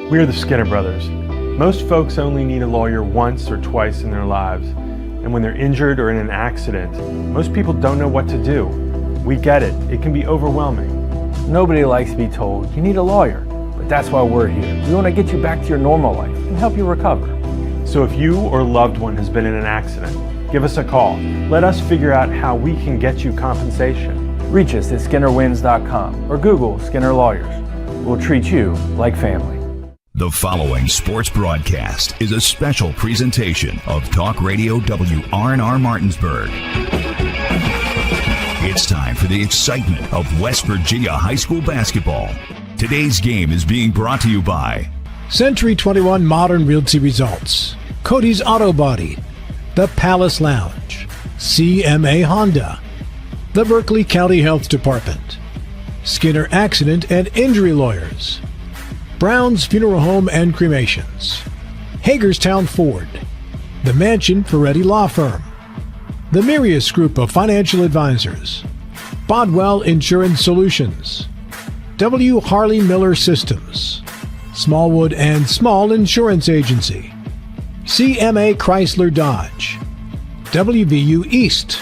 We are the Skinner Brothers. Most folks only need a lawyer once or twice in their lives, and when they're injured or in an accident, most people don't know what to do. We get it. It can be overwhelming. Nobody likes to be told you need a lawyer, but that's why we're here. We want to get you back to your normal life and help you recover. So if you or a loved one has been in an accident, give us a call. Let us figure out how we can get you compensation. Reach us at SkinnerWins.com or Google Skinner Lawyers. We'll treat you like family. The following sports broadcast is a special presentation of Talk Radio WRNR Martinsburg. It's time for the excitement of West Virginia high school basketball. Today's game is being brought to you by Century 21 Modern Realty Results, Cody's Auto Body, The Palace Lounge, CMA Honda, the Berkeley County Health Department, Skinner Accident and Injury Lawyers, Brown's Funeral Home and Cremations, Hagerstown Ford, the Mansion Ferretti Law Firm, the Mirius Group of Financial Advisors, Bodwell Insurance Solutions, W. Harley Miller Systems, Smallwood and Small Insurance Agency, CMA Chrysler Dodge, WVU East,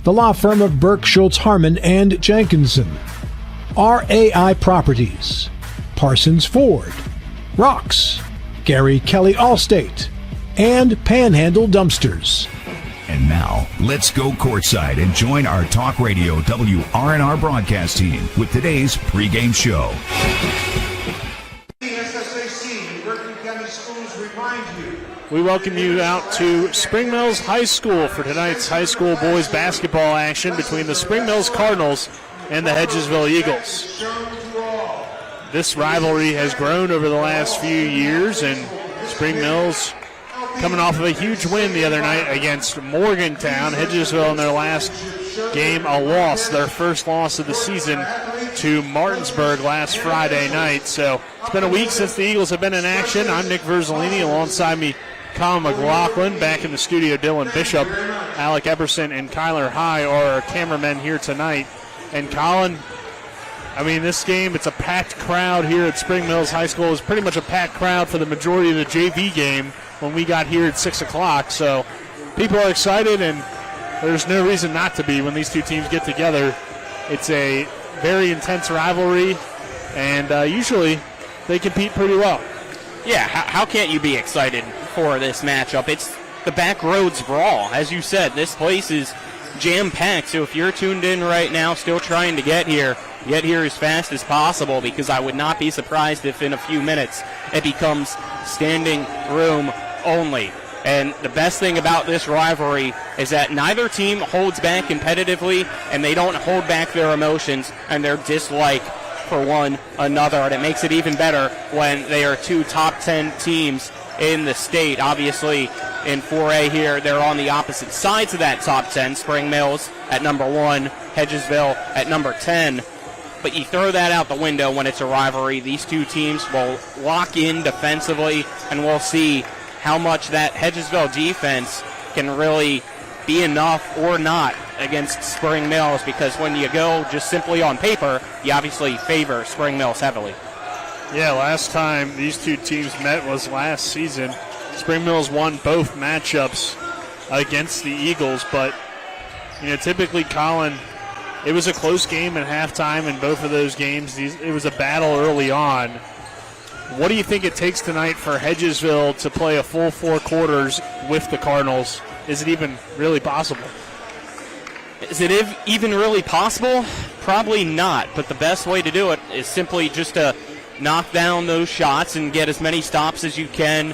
the law firm of Burke, Schultz, Harmon, and Jenkinson, RAI Properties, Parsons Ford, Rocks, Gary Kelly Allstate, and Panhandle Dumpsters. And now, let's go courtside and join our Talk Radio WRNR broadcast team with today's pregame show. We welcome you out to Spring Mills High School for tonight's high school boys basketball action between the Spring Mills Cardinals and the Hedgesville Eagles. This rivalry has grown over the last few years, and Spring Mills coming off of a huge win the other night against Morgantown. Hedgesville in their last game a loss, their first loss of the season to Martinsburg last Friday night. So it's been a week since the Eagles have been in action. I'm Nick Verzolini. Alongside me, Colin McLaughlin. Back in the studio, Dylan Bishop, Alec Eberson, and Kyler High are our cameramen here tonight. And Colin, I mean, this game, it's a packed crowd here at Spring Mills High School. It was pretty much a packed crowd for the majority of the JV game when we got here at 6 o'clock. So people are excited, and there's no reason not to be when these two teams get together. It's a very intense rivalry, and usually they compete pretty well. Yeah, how can't you be excited for this matchup? It's the Backroads Brawl. As you said, this place is jam-packed, so if you're tuned in right now, still trying to get here as fast as possible, because I would not be surprised if in a few minutes it becomes standing room only. And the best thing about this rivalry is that neither team holds back competitively, and they don't hold back their emotions and their dislike for one another. And it makes it even better when they are two top 10 teams in the state. Obviously, in 4A here, they're on the opposite sides of that top 10. Spring Mills at number 1, Hedgesville at number 10. But you throw that out the window when it's a rivalry. These two teams will lock in defensively, and we'll see how much that Hedgesville defense can really be enough or not against Spring Mills, because when you go just simply on paper, you obviously favor Spring Mills heavily. Yeah, last time these two teams met was last season. Spring Mills won both matchups against the Eagles, but typically, Colin, it was a close game at halftime in both of those games. It was a battle early on. What do you think it takes tonight for Hedgesville to play a full 4 quarters with the Cardinals? Is it even really possible? Is it even really possible? Probably not, but the best way to do it is simply just to knock down those shots and get as many stops as you can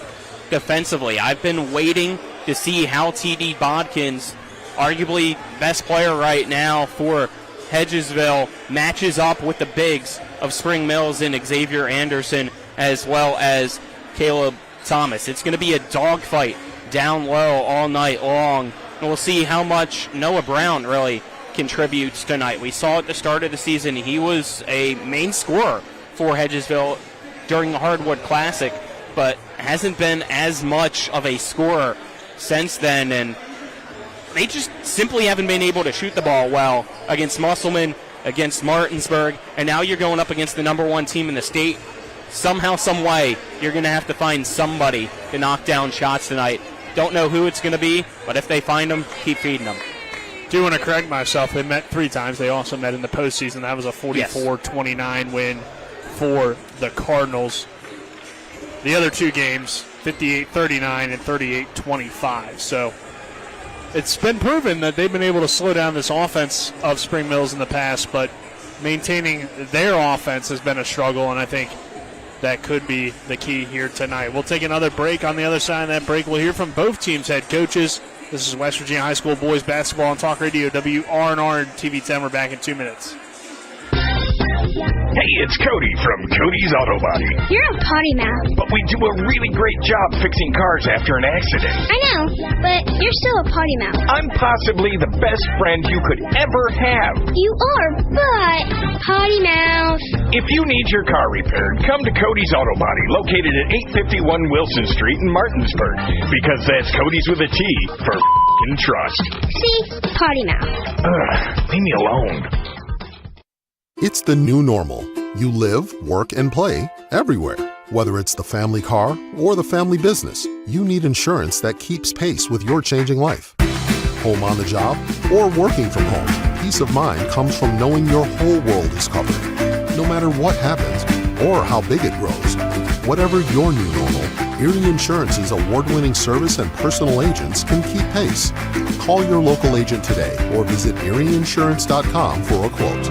defensively. I've been waiting to see how T.D. Bodkins, arguably best player right now for Hedgesville, matches up with the bigs of Spring Mills and Xavier Anderson, as well as Caleb Thomas. It's going to be a dogfight down low all night long, and we'll see how much Noah Brown really contributes tonight. We saw at the start of the season he was a main scorer for Hedgesville during the Hardwood Classic, but hasn't been as much of a scorer since then, and they just simply haven't been able to shoot the ball well against Musselman, against Martinsburg, and now you're going up against the number 1 team in the state. somehow, some way, you're going to have to find somebody to knock down shots tonight. Don't know who it's going to be, but if they find them, keep feeding them. Do want to correct myself. They met 3 times. They also met in the postseason. That was a 44-29 win for the Cardinals. The other 2 games, 58-39 and 38-25. So it's been proven that they've been able to slow down this offense of Spring Mills in the past, but maintaining their offense has been a struggle, and I think that could be the key here tonight. We'll take another break. On the other side of that break, we'll hear from both teams' head coaches. This is West Virginia High School Boys Basketball on Talk Radio, WRNR and TV 10. We're back in 2 minutes. Hey, it's Cody from Cody's Auto Body. You're a potty mouth. But we do a really great job fixing cars after an accident. I know, but you're still a potty mouth. I'm possibly the best friend you could ever have. You are, but potty mouth. If you need your car repaired, come to Cody's Auto Body, located at 851 Wilson Street in Martinsburg. Because that's Cody's with a T for f***ing trust. See? Potty mouth. Leave me alone. It's the new normal. You live, work, and play everywhere. Whether it's the family car or the family business, you need insurance that keeps pace with your changing life. Home on the job or working from home, peace of mind comes from knowing your whole world is covered. No matter what happens or how big it grows. Whatever your new normal, Erie Insurance's award-winning service and personal agents can keep pace. Call your local agent today or visit erieinsurance.com for a quote.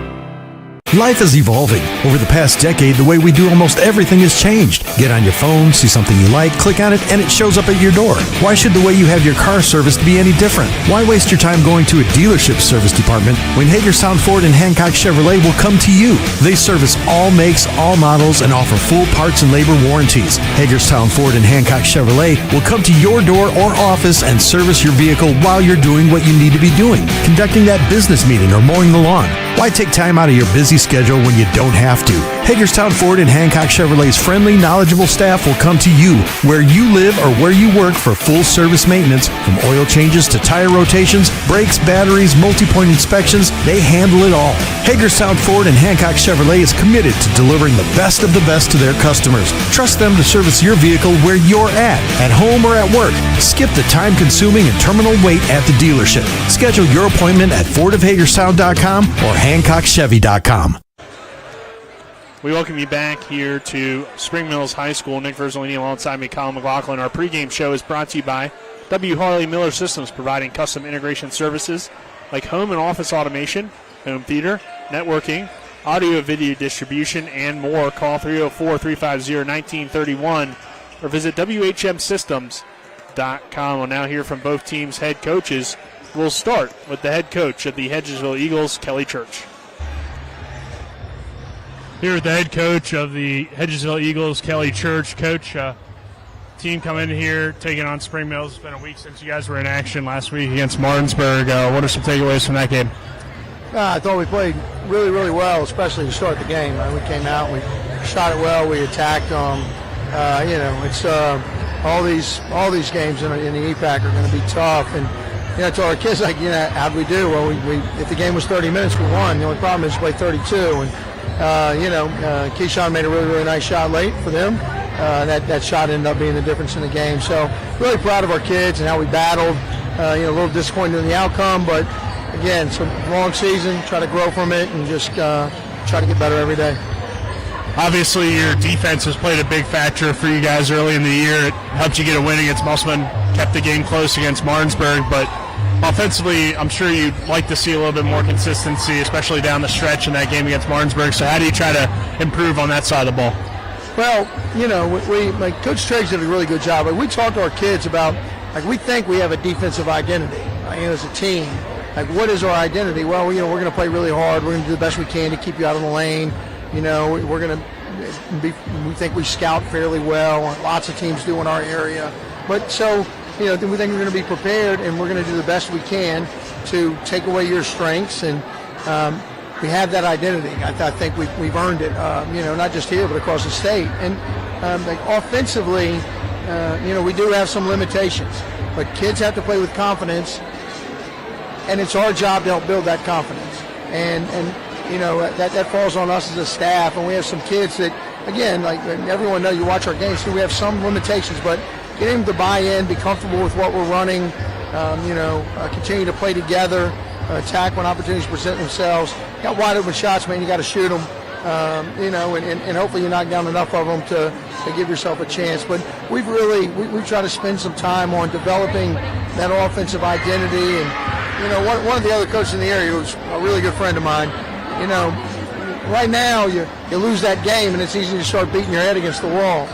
Life is evolving. Over the past decade, the way we do almost everything has changed. Get on your phone, see something you like, click on it, and it shows up at your door. Why should the way you have your car serviced be any different? Why waste your time going to a dealership service department when Hagerstown Ford and Hancock Chevrolet will come to you? They service all makes, all models, and offer full parts and labor warranties. Hagerstown Ford and Hancock Chevrolet will come to your door or office and service your vehicle while you're doing what you need to be doing, conducting that business meeting or mowing the lawn. Why take time out of your busy schedule when you don't have to? Hagerstown Ford and Hancock Chevrolet's friendly, knowledgeable staff will come to you where you live or where you work for full service maintenance, from oil changes to tire rotations, brakes, batteries, multi-point inspections. They handle it all. Hagerstown Ford and Hancock Chevrolet is committed to delivering the best of the best to their customers. Trust them to service your vehicle where you're at home or at work. Skip the time-consuming and terminal wait at the dealership. Schedule your appointment at fordofhagerstown.com or hancockchevy.com. We welcome you back here to Spring Mills High School. Nick Verzolini alongside me, Colin McLaughlin. Our pregame show is brought to you by W. Harley Miller Systems, providing custom integration services like home and office automation, home theater, networking, audio and video distribution, and more. Call 304-350-1931 or visit WHMsystems.com. We'll now hear from both teams' head coaches. We'll start with the head coach of the Hedgesville Eagles, Kelly Church. Here with the head coach of the Hedgesville Eagles, Kelly Church. Coach, team coming in here, taking on Spring Mills. It's been a week since you guys were in action last week against Martinsburg. What are some takeaways from that game? I thought we played really, really well, especially to start the game. We came out, we shot it well, we attacked them. It's all these games in the EPAC are going to be tough. And to our kids, how'd we do? Well, we if the game was 30 minutes, we won. The only problem is we played 32. And Keyshawn made a really, really nice shot late for them. That shot ended up being the difference in the game. So really proud of our kids and how we battled. A little disappointed in the outcome, but again, it's a long season. Try to grow from it and just try to get better every day. Obviously, your defense has played a big factor for you guys early in the year. It helped you get a win against Musselman, kept the game close against Martinsburg, but offensively, I'm sure you'd like to see a little bit more consistency, especially down the stretch in that game against Martinsburg. So how do you try to improve on that side of the ball? Well, Coach Triggs did a really good job. We talked to our kids about, we think we have a defensive identity, as a team. What is our identity? Well, we're going to play really hard. We're going to do the best we can to keep you out of the lane. We're going to we think we scout fairly well. Lots of teams do in our area. But so, we think we're going to be prepared, and we're going to do the best we can to take away your strengths. And we have that identity. I think we've earned it, not just here but across the state. And offensively, we do have some limitations. But kids have to play with confidence, and it's our job to help build that confidence. And that falls on us as a staff. And we have some kids that again, like everyone knows, you watch our games, so we have some limitations, but getting them to buy in, be comfortable with what we're running, continue to play together, attack when opportunities present themselves. Got wide open shots, man, you got to shoot them, and hopefully you knock down enough of them to give yourself a chance. But we've tried to spend some time on developing that offensive identity. And, one of the other coaches in the area who's a really good friend of mine, right now you lose that game and it's easy to start beating your head against the wall.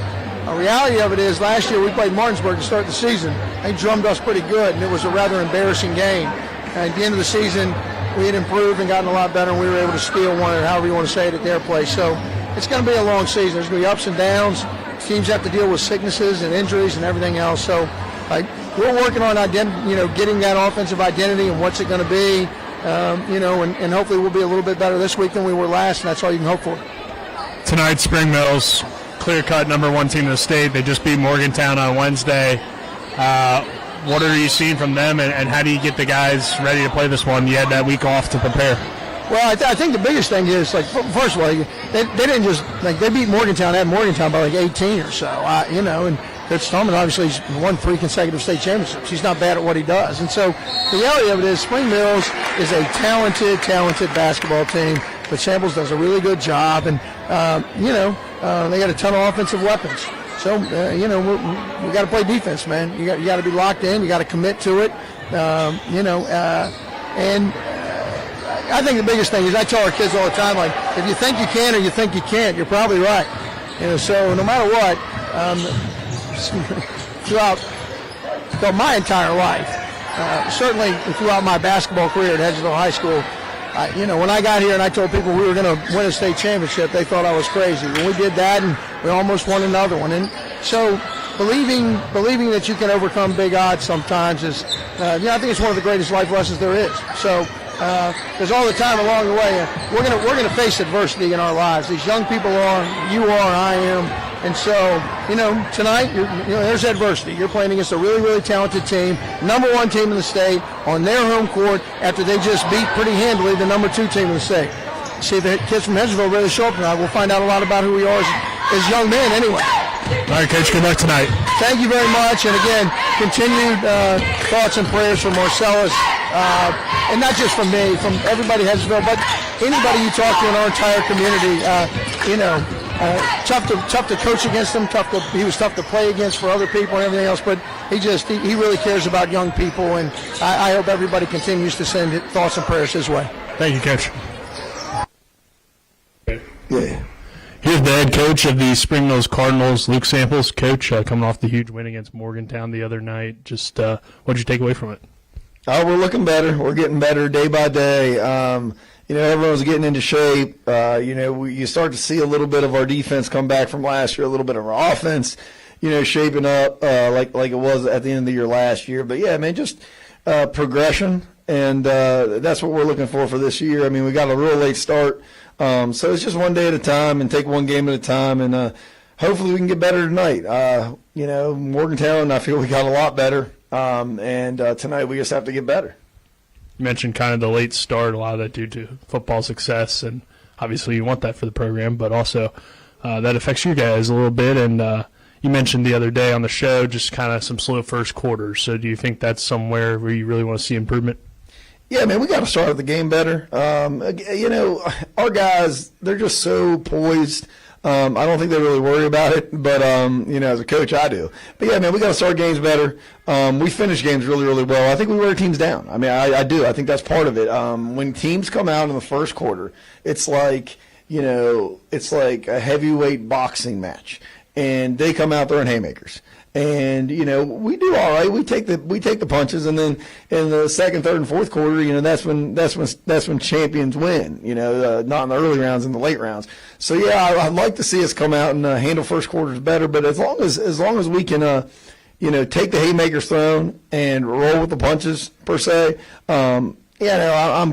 The reality of it is last year we played Martinsburg to start the season. They drummed us pretty good, and it was a rather embarrassing game. And at the end of the season, we had improved and gotten a lot better, and we were able to steal one, or however you want to say it, at their place. So it's going to be a long season. There's going to be ups and downs. Teams have to deal with sicknesses and injuries and everything else. So we're working on getting that offensive identity and what's it going to be, and hopefully we'll be a little bit better this week than we were last, and that's all you can hope for. Tonight, Spring Mills, clear-cut #1 team in the state. They just beat Morgantown on Wednesday. What are you seeing from them, and how do you get the guys ready to play this one? You had that week off to prepare. Well, I think the biggest thing is, first of all, they didn't just, they beat Morgantown, had Morgantown by 18 or so, and Coach Stallman obviously won 3 consecutive state championships. He's not bad at what he does. And so the reality of it is Spring Mills is a talented basketball team, but Samples does a really good job, and, they got a ton of offensive weapons. So, we got to play defense, man. You got to be locked in. You got to commit to it, and I think the biggest thing is I tell our kids all the time, like, if you think you can or you think you can't, you're probably right. So no matter what, throughout my entire life, certainly throughout my basketball career at Hedgesville High School, when I got here and I told people we were going to win a state championship, they thought I was crazy. When we did that, and we almost won another one. And so believing that you can overcome big odds sometimes is, I think it's one of the greatest life lessons there is. So there's all the time along the way. We're gonna face adversity in our lives. These young people are, you are, I am. And so, tonight, there's adversity. You're playing against a really, really talented team, #1 team in the state, on their home court after they just beat pretty handily the #2 team in the state. See if the kids from Hedgesville really show up tonight. We'll find out a lot about who we are as young men anyway. All right, Coach, good luck tonight. Thank you very much. And again, continued thoughts and prayers for Marcellus, and not just from me, from everybody at Hedgesville, but anybody you talk to in our entire community. Tough to coach against him. He was tough to play against for other people and everything else. But he really cares about young people, and I hope everybody continues to send thoughts and prayers his way. Thank you, Coach. Yeah. Here's the head coach of the Spring Mills Cardinals, Luke Samples. Coach, coming off the huge win against Morgantown the other night. Just what did you take away from it? We're looking better. We're getting better day by day. Everyone's getting into shape. You start to see a little bit of our defense come back from last year, a little bit of our offense, shaping up like it was at the end of the year last year. But, yeah, man, just progression, and that's what we're looking for this year. I mean, we got a real late start, so it's just one day at a time and take one game at a time, and hopefully we can get better tonight. Morgantown, I feel we got a lot better, and tonight we just have to get better. You mentioned kind of the late start, a lot of that due to football success, and obviously you want that for the program, but also that affects you guys a little bit. And you mentioned the other day on the show just kind of some slow first quarters. So do you think that's somewhere where you really want to see improvement? Yeah, man, we got to start the game better. Our guys, they're just so poised. I don't think they really worry about it, but, as a coach, I do. But, yeah, man, we got to start games better. We finish games really, really well. I think we wear teams down. I mean, I do. I think that's part of it. When teams come out in the first quarter, it's like a heavyweight boxing match. And they come out throwing haymakers. And, we do all right. We take the punches, and then in the second, third, and fourth quarter, that's when champions win. Not in the early rounds, in the late rounds. So yeah, I'd like to see us come out and handle first quarters better. But as long as we can, take the haymakers thrown and roll with the punches per se. I'm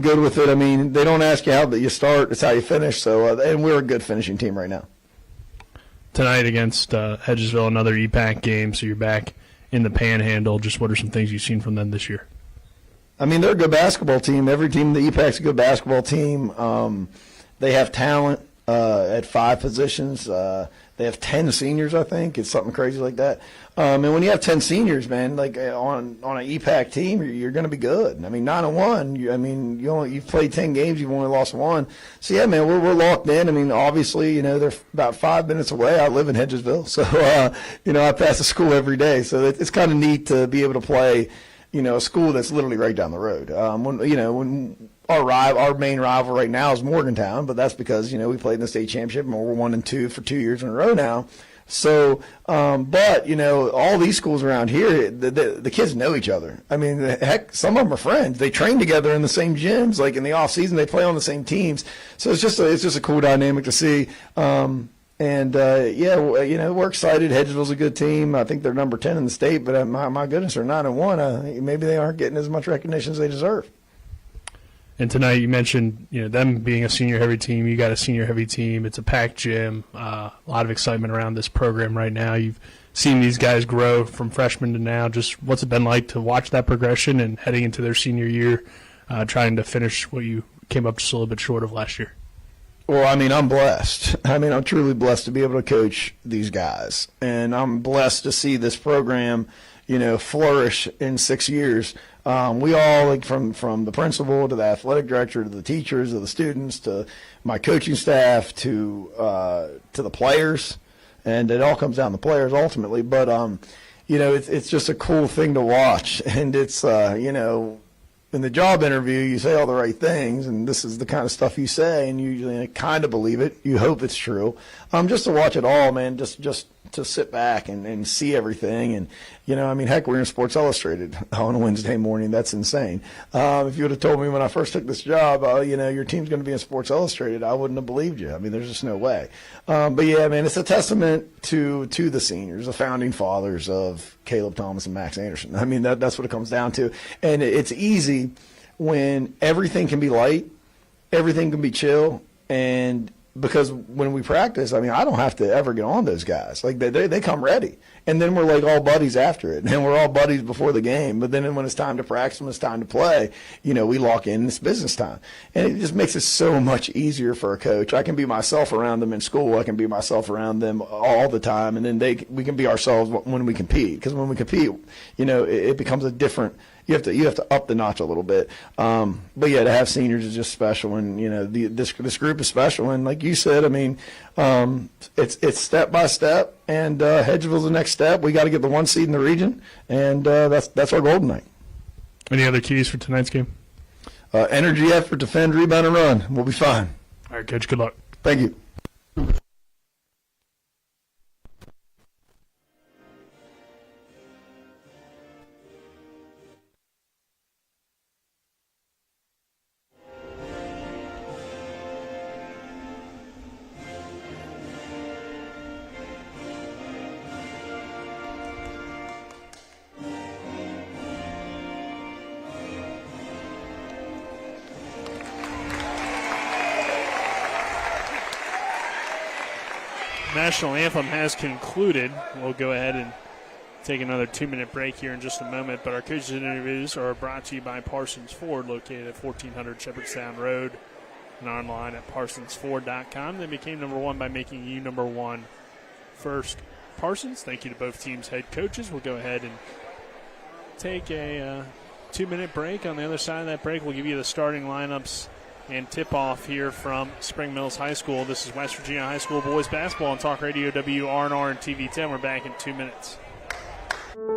good with it. I mean, they don't ask you how you start; it's how you finish. So, and we're a good finishing team right now. Tonight against Hedgesville, another EPAC game, so you're back in the Panhandle. Just what are some things you've seen from them this year? I mean, they're a good basketball team. Every team in the EPAC's a good basketball team. They have talent. at 5 positions. They have 10 seniors, I think. It's something crazy like that. And when you have 10 seniors, man, like on an EPAC team, you're going to be good. I mean, 9-1. You've played 10 games, you've only lost 1. So yeah, man, we're locked in. I mean, obviously, they're about 5 minutes away. I live in Hedgesville, so I pass the school every day. So it's kind of neat to be able to play, a school that's literally right down the road. When our main rival right now is Morgantown, but that's because we played in the state championship and we're 1-2 for 2 years in a row now. So, but all these schools around here, the kids know each other. I mean, heck, some of them are friends. They train together in the same gyms. Like in the off season, they play on the same teams. So it's just a cool dynamic to see. We're excited. Hedgesville's a good team. I think they're number 10 in the state, but my goodness, they're 9-1. Maybe they aren't getting as much recognition as they deserve. And tonight you mentioned, them being a senior-heavy team. You got a senior-heavy team. It's a packed gym. A lot of excitement around this program right now. You've seen these guys grow from freshmen to now. Just what's it been like to watch that progression and heading into their senior year, trying to finish what you came up just a little bit short of last year? Well, I'm blessed. I'm truly blessed to be able to coach these guys. And I'm blessed to see this program, flourish in 6 years. We all, like from the principal to the athletic director to the teachers to the students to my coaching staff to the players, and it all comes down to players ultimately. But it's just a cool thing to watch, and it's in the job interview you say all the right things, and this is the kind of stuff you say, and you kind of believe it. You hope it's true. Just to watch it all, man. Just to sit back and see everything. And, heck, we're in Sports Illustrated on a Wednesday morning. That's insane. If you would have told me when I first took this job, your team's going to be in Sports Illustrated, I wouldn't have believed you. I mean, there's just no way. But, yeah, man, it's a testament to the seniors, the founding fathers of Caleb Thomas and Max Anderson. I mean, that's what it comes down to. And it's easy when everything can be light, everything can be chill, and because when we practice, I don't have to ever get on those guys. Like they come ready, and then we're like all buddies after it, and we're all buddies before the game. But then when it's time to practice, when it's time to play, we lock in. It's business time, and it just makes it so much easier for a coach. I can be myself around them in school. I can be myself around them all the time, and then we can be ourselves when we compete. Because when we compete, it becomes a different. You have to up the notch a little bit. But yeah, to have seniors is just special, and this group is special. And like you said, it's step by step, and Hedgesville's the next step. We got to get the 1 seed in the region, and that's our goal tonight. Any other keys for tonight's game? Energy, effort, defend, rebound, and run. We'll be fine. All right, Coach. Good luck. Thank you. National anthem has concluded. We'll go ahead and take another 2-minute break here in just a moment, but our coaches and interviews are brought to you by Parsons Ford, located at 1400 Shepherdstown Road and online at parsonsford.com. They became number 1 by making you number 1 first. Parsons, thank you to both teams' head coaches. We'll go ahead and take a 2-minute break. On the other side of that break, we'll give you the starting lineups and tip-off here from Spring Mills High School. This is West Virginia High School boys basketball on Talk Radio WRNR and TV 10. We're back in 2 minutes.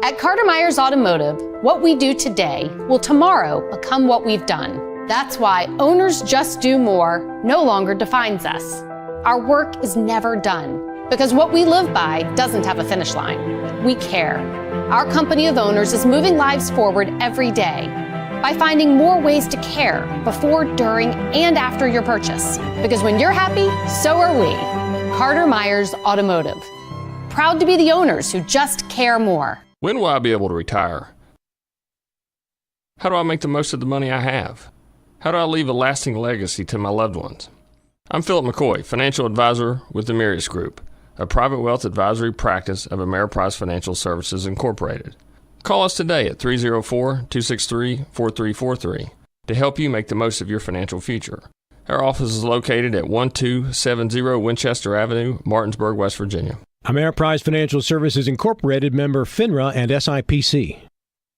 At Carter Myers Automotive, what we do today will tomorrow become what we've done. That's why Owners Just Do More no longer defines us. Our work is never done because what we live by doesn't have a finish line. We care. Our company of owners is moving lives forward every day by finding more ways to care before, during, and after your purchase. Because when you're happy, so are we. Carter Myers Automotive. Proud to be the owners who just care more. When will I be able to retire? How do I make the most of the money I have? How do I leave a lasting legacy to my loved ones? I'm Philip McCoy, financial advisor with the Mirius Group, a private wealth advisory practice of Ameriprise Financial Services Incorporated. Call us today at 304-263-4343 to help you make the most of your financial future. Our office is located at 1270 Winchester Avenue, Martinsburg, West Virginia. Ameriprise Financial Services Incorporated, member FINRA and SIPC.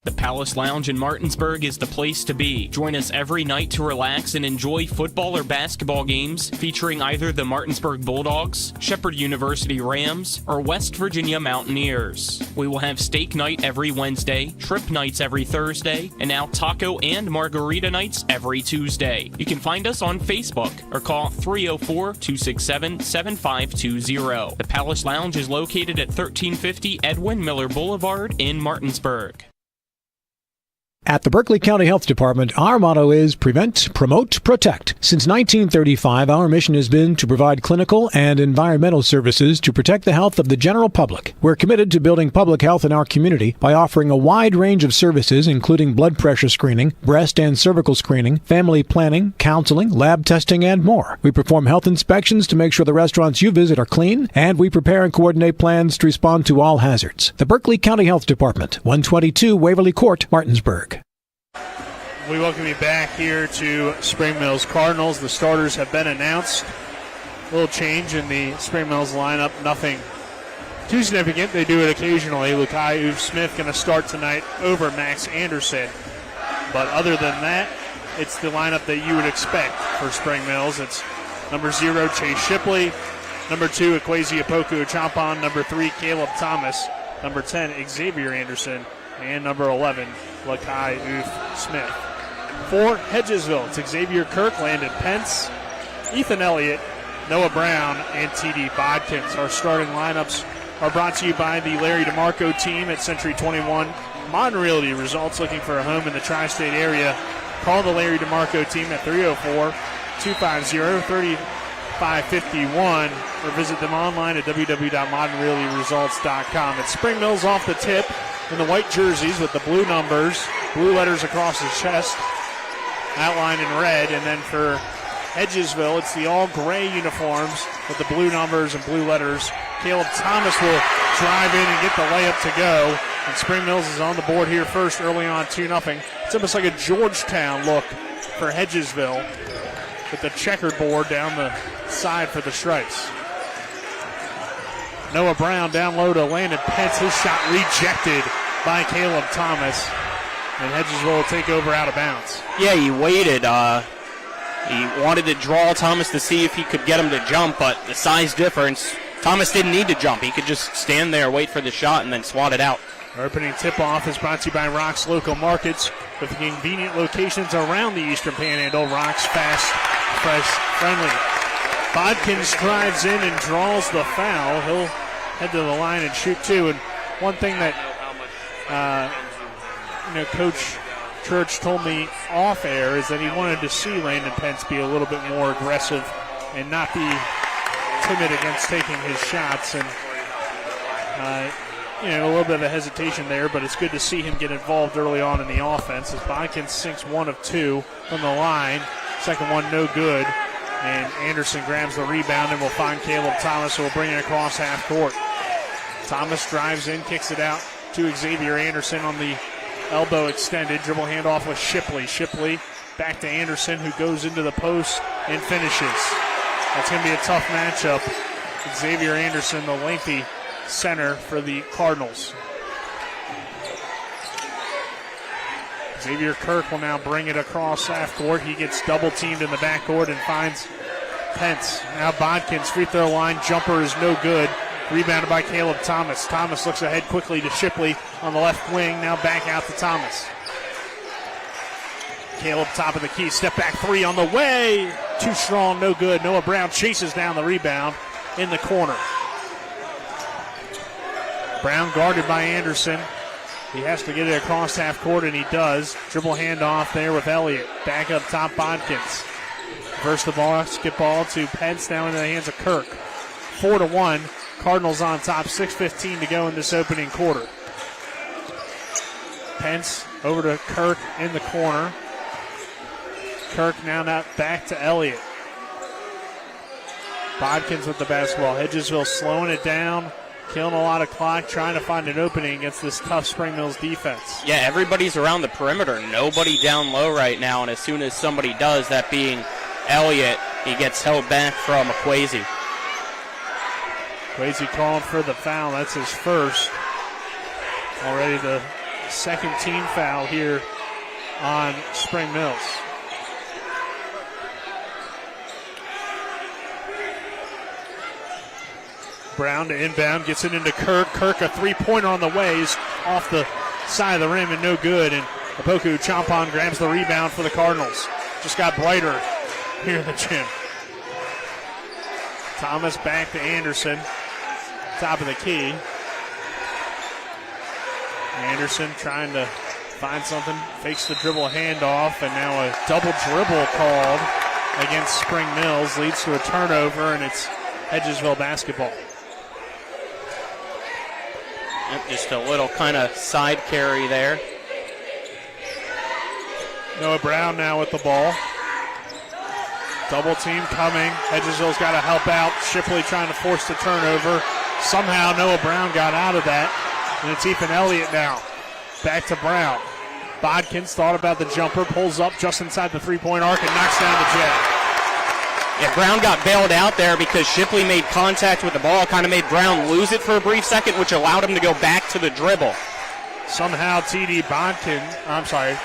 The Palace Lounge in Martinsburg is the place to be. Join us every night to relax and enjoy football or basketball games featuring either the Martinsburg Bulldogs, Shepherd University Rams, or West Virginia Mountaineers. We will have steak night every Wednesday, trip nights every Thursday, and now taco and margarita nights every Tuesday. You can find us on Facebook or call 304-267-7520. The Palace Lounge is located at 1350 Edwin Miller Boulevard in Martinsburg. At the Berkeley County Health Department, our motto is prevent, promote, protect. Since 1935, our mission has been to provide clinical and environmental services to protect the health of the general public. We're committed to building public health in our community by offering a wide range of services, including blood pressure screening, breast and cervical screening, family planning, counseling, lab testing, and more. We perform health inspections to make sure the restaurants you visit are clean, and we prepare and coordinate plans to respond to all hazards. The Berkeley County Health Department, 122 Waverly Court, Martinsburg. We welcome you back here to Spring Mills Cardinals. The starters have been announced. A little change in the Spring Mills lineup. Nothing too significant. They do it occasionally. Lukai Smith going to start tonight over Max Anderson. But other than that, it's the lineup that you would expect for Spring Mills. It's number 0, Chase Shipley. Number 2, Ekwesi Opoku Champon. Number 3, Caleb Thomas. Number 10, Xavier Anderson. And number 11, Lukai Smith. For Hedgesville, it's Xavier Kirk, Landon Pence, Ethan Elliott, Noah Brown, and T.D. Bodkins. Our starting lineups are brought to you by the Larry DeMarco team at Century 21. Modern Realty Results. Looking for a home in the tri-state area? Call the Larry DeMarco team at 304-250-3551 or visit them online at www.modernrealtyresults.com. It's Spring Mills off the tip in the white jerseys with the blue numbers, blue letters across his chest, outlined in red. And then for Hedgesville, it's the all-gray uniforms with the blue numbers and blue letters. Caleb Thomas will drive in and get the layup to go. And Spring Mills is on the board here first early on 2-0. It's almost like a Georgetown look for Hedgesville with the checkered board down the side for the Stripes. Noah Brown down low to Landon Pence. His shot rejected by Caleb Thomas. And Hedgesville will take over out of bounds. Yeah, he waited. He wanted to draw Thomas to see if he could get him to jump, but the size difference, Thomas didn't need to jump. He could just stand there, wait for the shot, and then swat it out. Our opening tip-off is brought to you by Rock's Local Markets with convenient locations around the Eastern Panhandle. Rock's fast, fresh, friendly. Bodkins drives in and draws the foul. He'll head to the line and shoot two. And one thing that Coach Church told me off air is that he wanted to see Landon Pence be a little bit more aggressive and not be timid against taking his shots. And a little bit of a hesitation there, but it's good to see him get involved early on in the offense as Bodkins sinks 1 of 2 from the line. Second one no good. And Anderson grabs the rebound and will find Caleb Thomas, who will bring it across half court. Thomas drives in, kicks it out to Xavier Anderson on the elbow extended. Dribble handoff with Shipley. Shipley back to Anderson, who goes into the post and finishes. That's going to be a tough matchup. Xavier Anderson, the lengthy center for the Cardinals. Xavier Kirk will now bring it across half court. He gets double teamed in the backcourt and finds Pence. Now Bodkins, free throw line jumper is no good. Rebounded by Caleb Thomas. Thomas looks ahead quickly to Shipley on the left wing. Now back out to Thomas. Caleb top of the key. Step back three on the way. Too strong, no good. Noah Brown chases down the rebound in the corner. Brown guarded by Anderson. He has to get it across half court, and he does. Dribble handoff there with Elliott. Back up top, Bodkins. First the basketball to Pence, now into the hands of Kirk. 4-1. Cardinals on top, 6:15 to go in this opening quarter. Pence over to Kirk in the corner. Kirk now not back to Elliott. Bodkins with the basketball. Hedgesville slowing it down, killing a lot of clock, trying to find an opening against this tough Spring Mills defense. Yeah, everybody's around the perimeter. Nobody down low right now, and as soon as somebody does, that being Elliott. He gets held back from Kwesi. Kwesi calling for the foul. That's his first. Already the second team foul here on Spring Mills. Brown to inbound, gets it into Kirk. Kirk, a three-pointer on the way, is off the side of the rim and no good. And Opoku Champon grabs the rebound for the Cardinals. Just got brighter here in the gym. Thomas back to Anderson. Top of the key. Anderson trying to find something. Fakes the dribble handoff, and now a double dribble called against Spring Mills. Leads to a turnover, and it's Hedgesville basketball. Just a little kind of side carry there. Noah Brown now with the ball. Double team coming. Hedgesville's got to help out. Shipley trying to force the turnover. Somehow Noah Brown got out of that. And it's Ethan Elliott now. Back to Brown. Bodkins thought about the jumper. Pulls up just inside the three-point arc and knocks down the jet. Yeah, Brown got bailed out there because Shipley made contact with the ball. Kind of made Brown lose it for a brief second, which allowed him to go back to the dribble. Somehow TD Bodkins,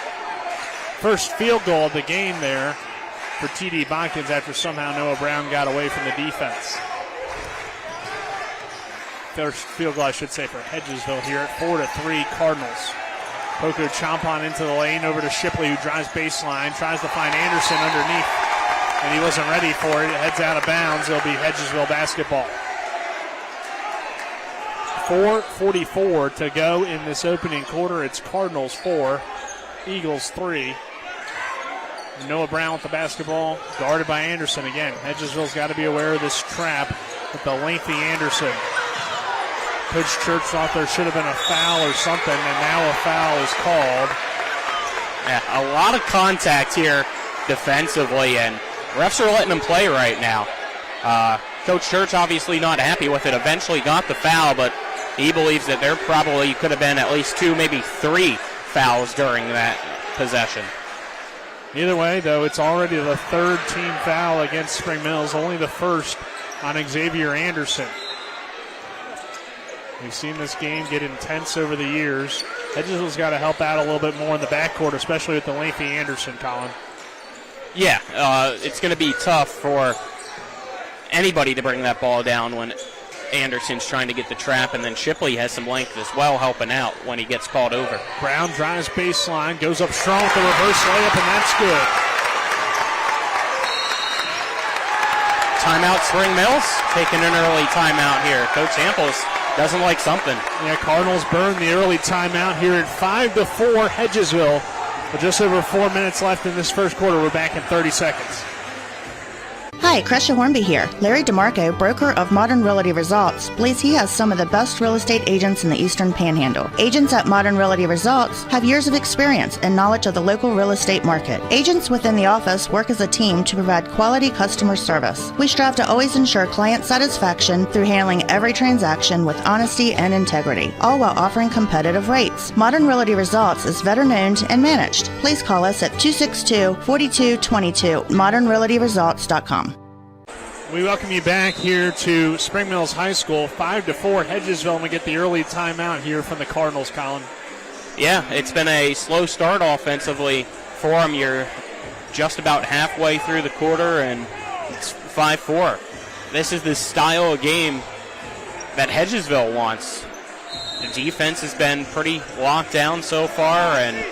first field goal of the game there for TD Bodkins after somehow Noah Brown got away from the defense. First field goal, I should say, for Hedgesville here at 4-3 Cardinals. Poku Champon into the lane, over to Shipley, who drives baseline, tries to find Anderson underneath, and he wasn't ready for it. It heads out of bounds. It'll be Hedgesville basketball. 4:44 to go in this opening quarter. It's Cardinals 4, Eagles 3. Noah Brown with the basketball, guarded by Anderson again. Hedgesville's got to be aware of this trap with the lengthy Anderson. Coach Church thought there should have been a foul or something, and now a foul is called. Yeah, a lot of contact here defensively, and refs are letting them play right now. Coach Church obviously not happy with it. Eventually got the foul, but he believes that there probably could have been at least 2, maybe 3 fouls during that possession. Either way, though, it's already the third team foul against Spring Mills, only the first on Xavier Anderson. We've seen this game get intense over the years. Hedgesville's got to help out a little bit more in the backcourt, especially with the lengthy Anderson, Colin. Yeah, it's going to be tough for anybody to bring that ball down when Anderson's trying to get the trap, and then Shipley has some length as well helping out when he gets called over. Brown drives baseline, goes up strong with the reverse layup, and that's good. Timeout, Spring Mills taking an early timeout here. Coach Hamples doesn't like something. Yeah, Cardinals burn the early timeout here at 5-4 Hedgesville. With just over 4 minutes left in this first quarter, we're back in 30 seconds. Hi, Crescia Hornby here. Larry DeMarco, broker of Modern Realty Results, believes he has some of the best real estate agents in the Eastern Panhandle. Agents at Modern Realty Results have years of experience and knowledge of the local real estate market. Agents within the office work as a team to provide quality customer service. We strive to always ensure client satisfaction through handling every transaction with honesty and integrity, all while offering competitive rates. Modern Realty Results is veteran-owned and managed. Please call us at 262-4222, modernrealtyresults.com. We welcome you back here to Spring Mills High School. 5-4 Hedgesville, and we get the early timeout here from the Cardinals, Colin. Yeah, it's been a slow start offensively for them. You're just about halfway through the quarter, and it's 5-4. This is the style of game that Hedgesville wants. The defense has been pretty locked down so far, and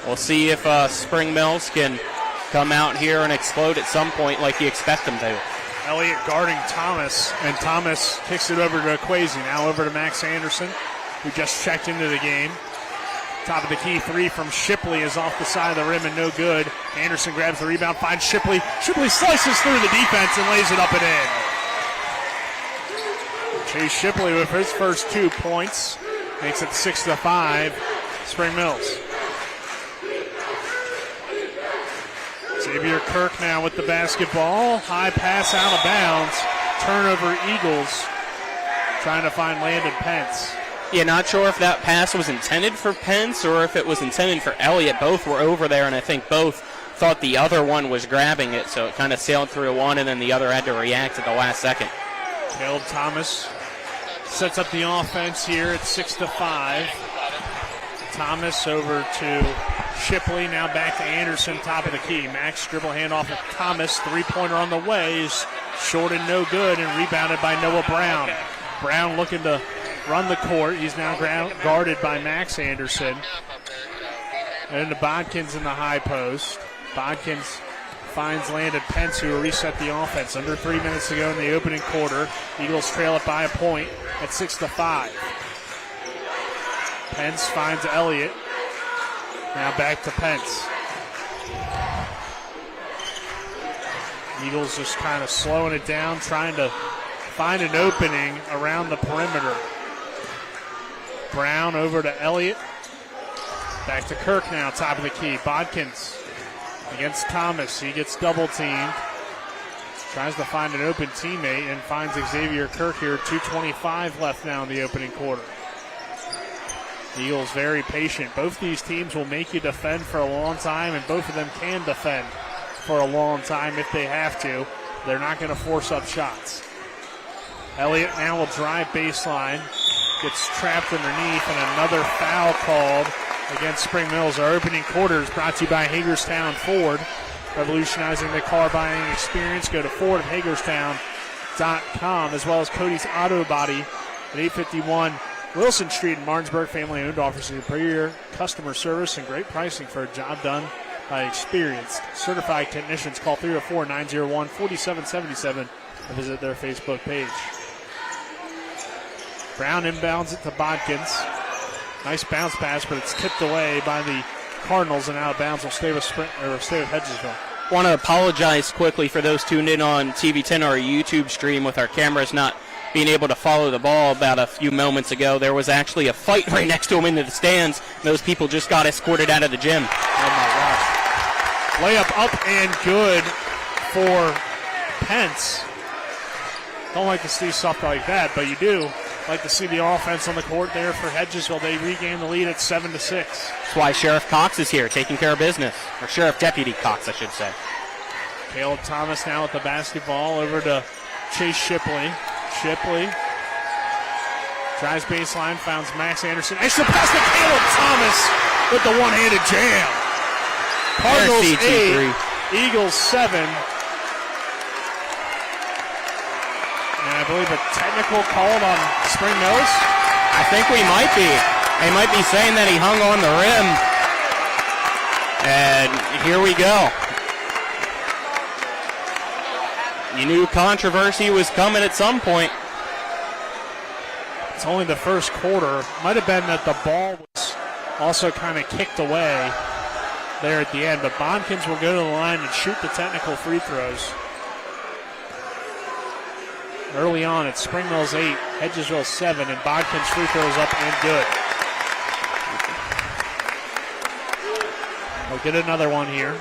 we'll see if Spring Mills can come out here and explode at some point like you expect them to. Elliott guarding Thomas, and Thomas kicks it over to Kwesi. Now over to Max Anderson, who just checked into the game. Top of the key three from Shipley is off the side of the rim and no good. Anderson grabs the rebound, finds Shipley. Shipley slices through the defense and lays it up and in. Chase Shipley with his first 2 points makes it 6-5 Spring Mills. Xavier Kirk now with the basketball. High pass out of bounds. Turnover Eagles trying to find Landon Pence. Yeah, not sure if that pass was intended for Pence or if it was intended for Elliott. Both were over there, and I think both thought the other one was grabbing it, so it kind of sailed through one, and then the other had to react at the last second. Caleb Thomas sets up the offense here at 6-5. Thomas over to Shipley, now back to Anderson, top of the key. Max dribble handoff of Thomas, three-pointer on the way is short and no good, and rebounded by Noah Brown. Brown looking to run the court. He's now guarded by Max Anderson. And to Bodkins in the high post. Bodkins finds Landon Pence, who will reset the offense. Under 3 minutes to go in the opening quarter. Eagles trail it by a point at 6-5. Pence finds Elliott. Now back to Pence. Eagles just kind of slowing it down, trying to find an opening around the perimeter. Brown over to Elliott. Back to Kirk now, top of the key. Bodkins against Thomas. He gets double teamed. Tries to find an open teammate and finds Xavier Kirk here. 2:25 left now in the opening quarter. Eagles very patient. Both these teams will make you defend for a long time, and both of them can defend for a long time if they have to. They're not going to force up shots. Elliott now will drive baseline. Gets trapped underneath, and another foul called against Spring Mills. Our opening quarter is brought to you by Hagerstown Ford. Revolutionizing the car buying experience. Go to FordHagerstown.com, as well as Cody's Auto Body at 851 Wilson Street in Martinsburg. Family owned, offers superior customer service and great pricing for a job done by experienced certified technicians. Call 304-901-4777 and visit their Facebook page. Brown inbounds it to Bodkins. Nice bounce pass, but it's tipped away by the Cardinals, and out of bounds will stay with Hedgesville. Want to apologize quickly for those tuned in on TV 10 or our YouTube stream with our cameras not being able to follow the ball about a few moments ago. There was actually a fight right next to him into the stands. Those people just got escorted out of the gym. Oh, my gosh. Layup up and good for Pence. Don't like to see stuff like that, but you do like to see the offense on the court there for Hedgesville. They regain the lead at 7-6. That's why Sheriff Cox is here, taking care of business. Or Sheriff Deputy Cox, I should say. Caleb Thomas now with the basketball over to Chase Shipley. Shipley drives baseline, finds Max Anderson. Extra pass to Caleb Thomas with the one-handed jam. Cardinals 8, Eagles 7. And I believe a technical called on Spring Mills. I think we might be. They might be saying that he hung on the rim. And here we go. You knew controversy was coming at some point. It's only the first quarter. Might have been that the ball was also kind of kicked away there at the end. But Bodkins will go to the line and shoot the technical free throws. Early on, it's Spring Mills 8, Hedgesville 7, and Bodkins free throws up and good. We'll get another one here.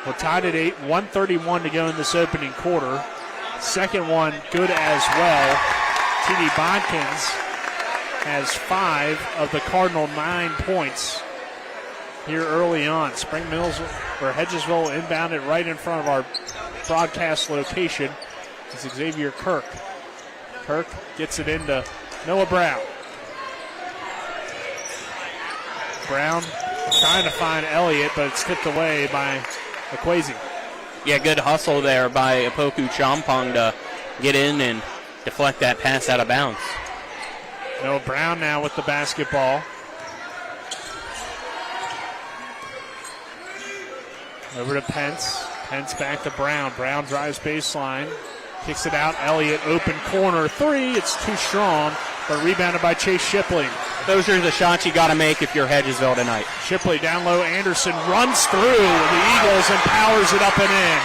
We're tied at 8, 1:31 to go in this opening quarter. Second one good as well. T.D. Bodkins has 5 of the Cardinal 9 points here early on. Spring Mills, or Hedgesville, inbounded right in front of our broadcast location. It's Xavier Kirk. Kirk gets it into Noah Brown. Brown trying to find Elliott, but it's tipped away by Equazi. Yeah, good hustle there by Apoku Champong to get in and deflect that pass out of bounds. Noah Brown now with the basketball. Over to Pence. Pence back to Brown. Brown drives baseline. Kicks it out. Elliott open corner. 3. It's too strong, but rebounded by Chase Shipley. Those are the shots you got to make if you're Hedgesville tonight. Shipley down low. Anderson runs through the Eagles and powers it up and in.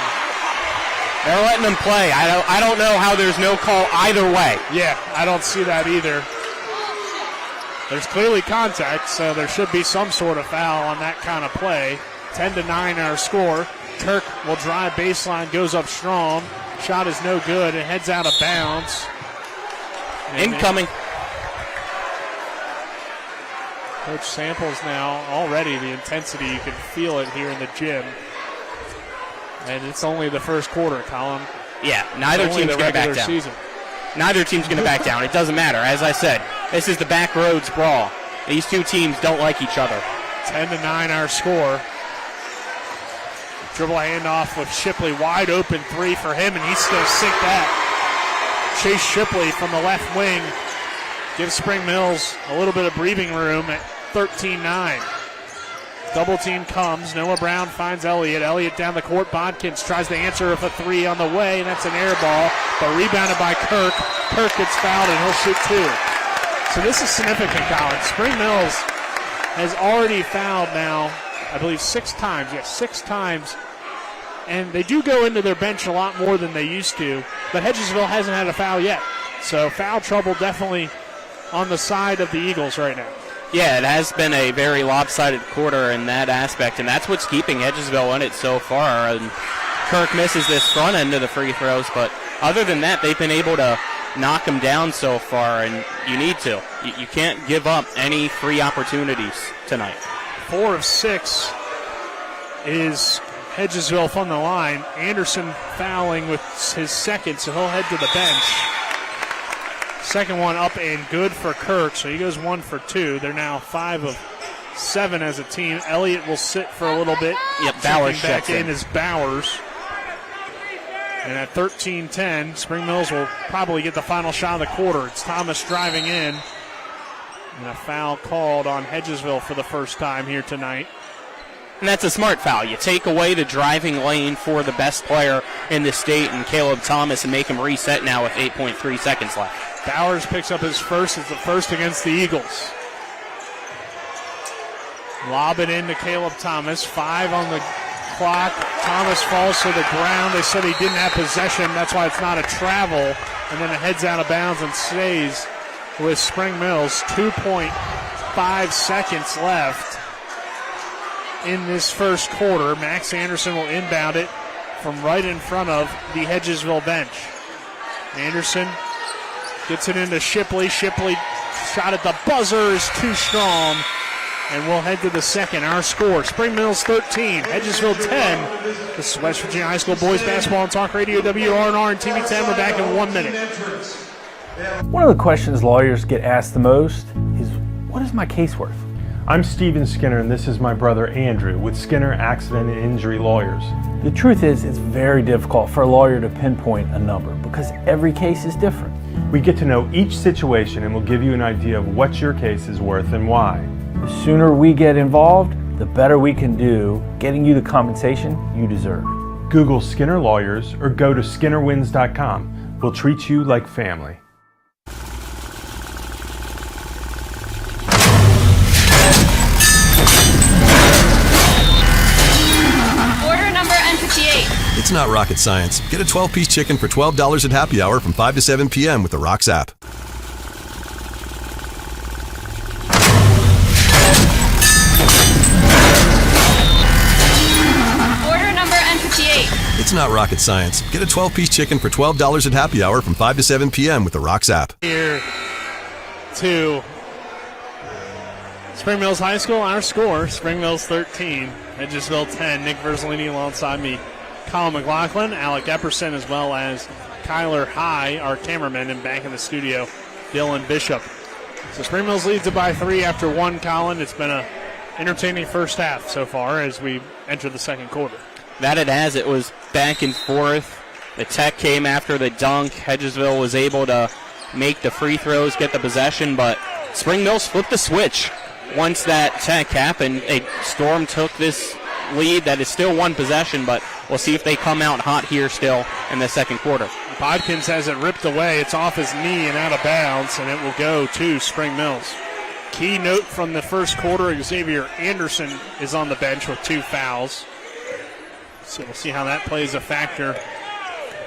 They're letting them play. I don't know how there's no call either way. Yeah, I don't see that either. There's clearly contact, so there should be some sort of foul on that kind of play. 10-9 our score. Kirk will drive baseline, goes up strong. Shot is no good. It heads out of bounds. Incoming. Coach Samples now already the intensity. You can feel it here in the gym. And it's only the first quarter, Colin. Yeah, neither team's going to back down. Season. Neither team's going to back down. It doesn't matter. As I said, this is the backroads brawl. These two teams don't like each other. 10-9 our score. Dribble handoff with Shipley, wide open three for him, and he's going to sink that. Chase Shipley from the left wing gives Spring Mills a little bit of breathing room at 13-9. Double team comes. Noah Brown finds Elliott. Elliott down the court. Bodkins tries to answer with a three on the way, and that's an air ball, but rebounded by Kirk. Kirk gets fouled, and he'll shoot two. So this is significant, Colin. Spring Mills has already fouled now, I believe, 6 times. Yes, 6 times. And they do go into their bench a lot more than they used to, but Hedgesville hasn't had a foul yet. So foul trouble definitely on the side of the Eagles right now. Yeah, it has been a very lopsided quarter in that aspect, and that's what's keeping Hedgesville in it so far. And Kirk misses this front end of the free throws, but other than that, they've been able to knock them down so far, and you need to. You can't give up any free opportunities tonight. 4 of 6 is Hedgesville from the line. Anderson fouling with his second, so he'll head to the bench. Second one up and good for Kirk, so he goes 1 for 2. They're now 5 of 7 as a team. Elliott will sit for a little bit. Yep, Bowers back in is Bowers. And at 13-10, Spring Mills will probably get the final shot of the quarter. It's Thomas driving in. And a foul called on Hedgesville for the first time here tonight. And that's a smart foul. You take away the driving lane for the best player in the state, and Caleb Thomas, and make him reset now with 8.3 seconds left. Bowers picks up his first. It's the first against the Eagles. Lob it into Caleb Thomas. 5 on the clock. Thomas falls to the ground. They said he didn't have possession. That's why it's not a travel. And then it heads out of bounds and stays with Spring Mills. 2.5 seconds left in this first quarter. Max Anderson will inbound it from right in front of the Hedgesville bench. Anderson gets it into Shipley. Shipley shot at the buzzer is too strong. And we'll head to the second. Our score, Spring Mills 13, Hedgesville 10. This is West Virginia High School Boys Basketball on Talk Radio, WRNR and TV 10. We're back in 1 minute. One of the questions lawyers get asked the most is, what is my case worth? I'm Steven Skinner, and this is my brother Andrew with Skinner Accident and Injury Lawyers. The truth is, it's very difficult for a lawyer to pinpoint a number because every case is different. We get to know each situation and we'll give you an idea of what your case is worth and why. The sooner we get involved, the better we can do getting you the compensation you deserve. Google Skinner Lawyers or go to skinnerwins.com. We'll treat you like family. Order number N58. It's not rocket science. Get a 12-piece chicken for $12 at happy hour from 5 to 7 p.m. with the Rocks app. It's not rocket science. Get a 12-piece chicken for $12 at happy hour from 5 to 7 p.m. with the Rocks app. Here to Spring Mills High School. Our score, Spring Mills 13, Hedgesville 10. Nick Verzolini alongside me, Colin McLaughlin, Alec Epperson, as well as Kyler High, our cameraman, and back in the studio, Dylan Bishop. So Spring Mills leads it by 3 after 1, Colin. It's been an entertaining first half so far as we enter the second quarter. That it has. It was back and forth. The tech came after the dunk. Hedgesville was able to make the free throws, get the possession, but Spring Mills flipped the switch. Once that tech happened, Storm took this lead that is still one possession, but we'll see if they come out hot here still in the second quarter. Bodkins has it ripped away. It's off his knee and out of bounds, and it will go to Spring Mills. Key note from the first quarter, Xavier Anderson is on the bench with 2 fouls. So we'll see how that plays a factor.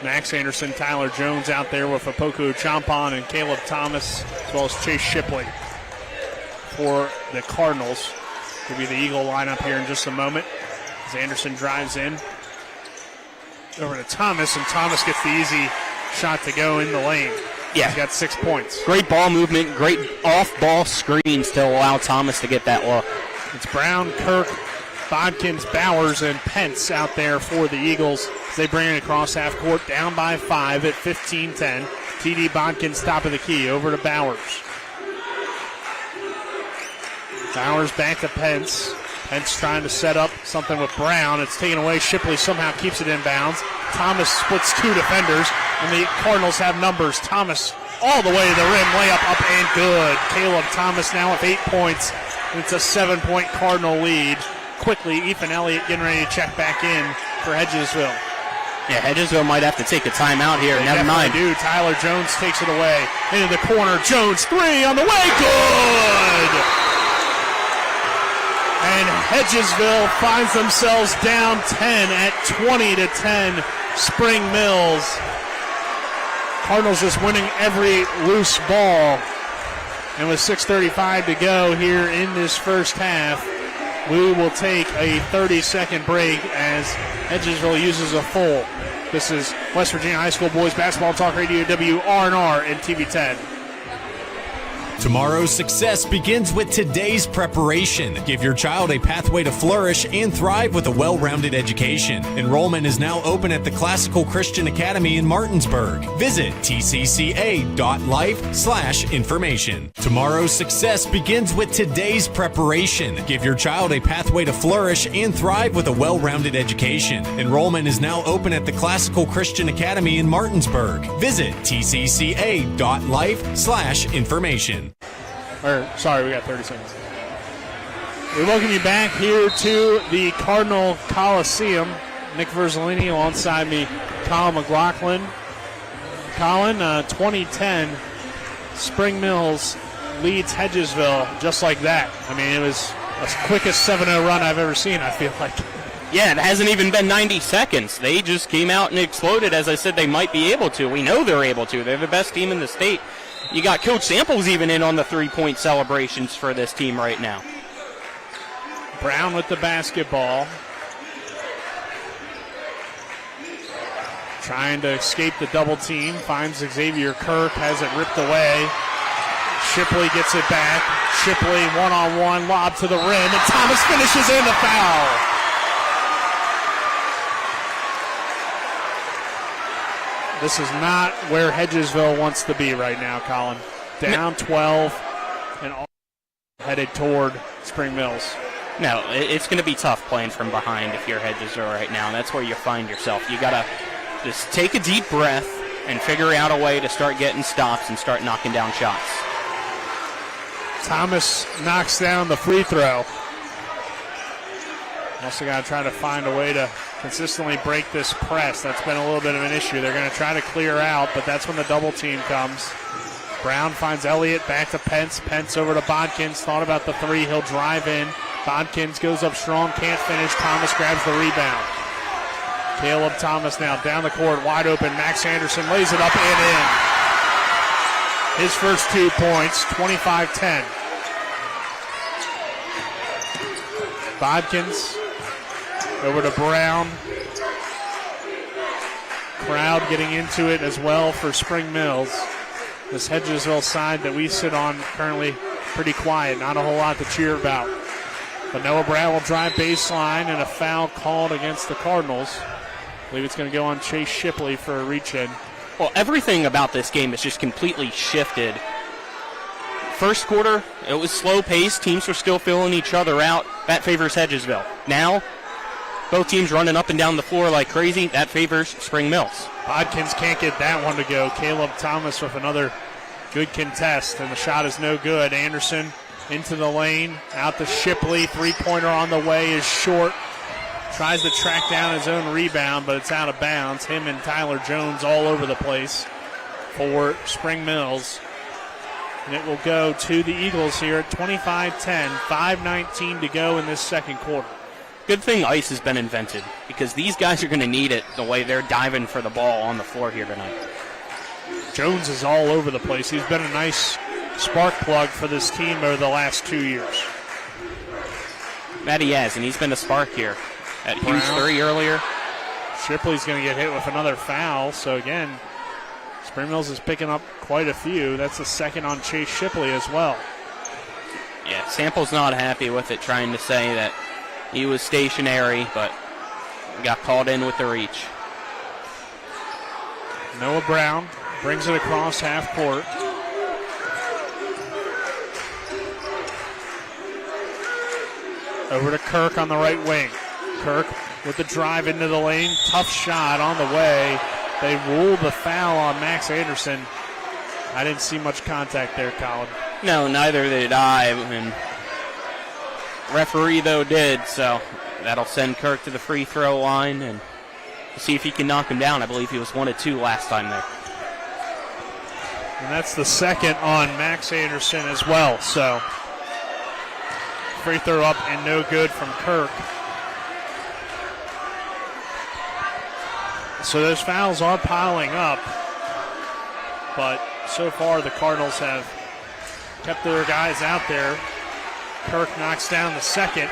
Max Anderson, Tyler Jones out there with Apoku Champon and Caleb Thomas, as well as Chase Shipley for the Cardinals. Will be the Eagle lineup here in just a moment as Anderson drives in. Over to Thomas, and Thomas gets the easy shot to go in the lane. Yeah. He's got 6 points. Great ball movement, great off-ball screens to allow Thomas to get that look. It's Brown, Kirk, Bodkins, Bowers, and Pence out there for the Eagles as they bring it across half court, down by 5 at 15-10. TD Bodkins, top of the key, over to Bowers. Bowers back to Pence. Pence trying to set up something with Brown. It's taken away. Shipley somehow keeps it in bounds. Thomas splits 2 defenders, and the Cardinals have numbers. Thomas all the way to the rim, layup up and good. Caleb Thomas now with 8 points. It's a 7-point Cardinal lead. Quickly, Ethan Elliott getting ready to check back in for Hedgesville. Yeah, Hedgesville might have to take a timeout here. Never mind. Do. Tyler Jones takes it away. Into the corner. Jones, 3 on the way. Good! And Hedgesville finds themselves down 10 at 20-10. Spring Mills. Cardinals just winning every loose ball. And with 6:35 to go here in this first half, we will take a 30-second break as Hedgesville uses a full. This is West Virginia High School Boys Basketball Talk Radio, WRNR and TV10. Tomorrow's success begins with today's preparation. Give your child a pathway to flourish and thrive with a well-rounded education. Enrollment is now open at the Classical Christian Academy in Martinsburg. Visit tcca.life/information. Tomorrow's success begins with today's preparation. Give your child a pathway to flourish and thrive with a well-rounded education. Enrollment is now open at the Classical Christian Academy in Martinsburg. Visit tcca.life/information. Sorry, we got 30 seconds. We welcome you back here to the Cardinal Coliseum. Nick Verzolini alongside me, Colin McLaughlin. Colin, 2010, Spring Mills leads Hedgesville just like that. I mean, it was the quickest 7-0 run I've ever seen, I feel like. Yeah, it hasn't even been 90 seconds. They just came out and exploded. As I said, they might be able to. We know they're able to. They're the best team in the state. You got Coach Samples even in on the 3-point celebrations for this team right now. Brown with the basketball. Trying to escape the double team. Finds Xavier Kirk. Has it ripped away. Shipley gets it back. Shipley one-on-one. Lob to the rim. And Thomas finishes in the foul. This is not where Hedgesville wants to be right now, Colin. Down 12 and all headed toward Spring Mills. No, it's going to be tough playing from behind if you're Hedgesville right now. That's where you find yourself. You got to just take a deep breath and figure out a way to start getting stops and start knocking down shots. Thomas knocks down the free throw. Also got to try to find a way to consistently break this press. That's been a little bit of an issue. They're going to try to clear out, but that's when the double team comes. Brown finds Elliott, back to Pence. Pence over to Bodkins. Thought about the 3. He'll drive in. Bodkins goes up strong, can't finish. Thomas grabs the rebound. Caleb Thomas now down the court, wide open. Max Anderson lays it up and in. His first 2 points, 25-10. Bodkins over to Brown. Crowd getting into it as well for Spring Mills. This Hedgesville side that we sit on currently pretty quiet. Not a whole lot to cheer about. But Noah Brown will drive baseline and a foul called against the Cardinals. I believe it's going to go on Chase Shipley for a reach-in. Well, everything about this game has just completely shifted. First quarter, it was slow-paced. Teams were still filling each other out. That favors Hedgesville. Now, both teams running up and down the floor like crazy. That favors Spring Mills. Bodkins can't get that one to go. Caleb Thomas with another good contest, and the shot is no good. Anderson into the lane, out to Shipley. 3-pointer on the way is short. Tries to track down his own rebound, but it's out of bounds. Him and Tyler Jones all over the place for Spring Mills. And it will go to the Eagles here at 25-10. 5:19 to go in this second quarter. Good thing ice has been invented, because these guys are going to need it the way they're diving for the ball on the floor here tonight. Jones is all over the place. He's been a nice spark plug for this team over the last 2 years. That he has, and he's been a spark here. At huge 3 earlier. Shipley's going to get hit with another foul. So again, Spring Mills is picking up quite a few. That's the second on Chase Shipley as well. Yeah, Sample's not happy with it, trying to say that He was stationary, but got called in with the reach. Noah Brown brings it across half court. Over to Kirk on the right wing. Kirk with the drive into the lane. Tough shot on the way. They ruled the foul on Max Anderson. I didn't see much contact there, Colin. No, neither did I. And referee, though, did, so that'll send Kirk to the free throw line and see if he can knock him down. I believe he was 1 of 2 last time there. And that's the second on Max Anderson as well. So free throw up and no good from Kirk. So those fouls are piling up, but so far the Cardinals have kept their guys out there. Kirk knocks down the second.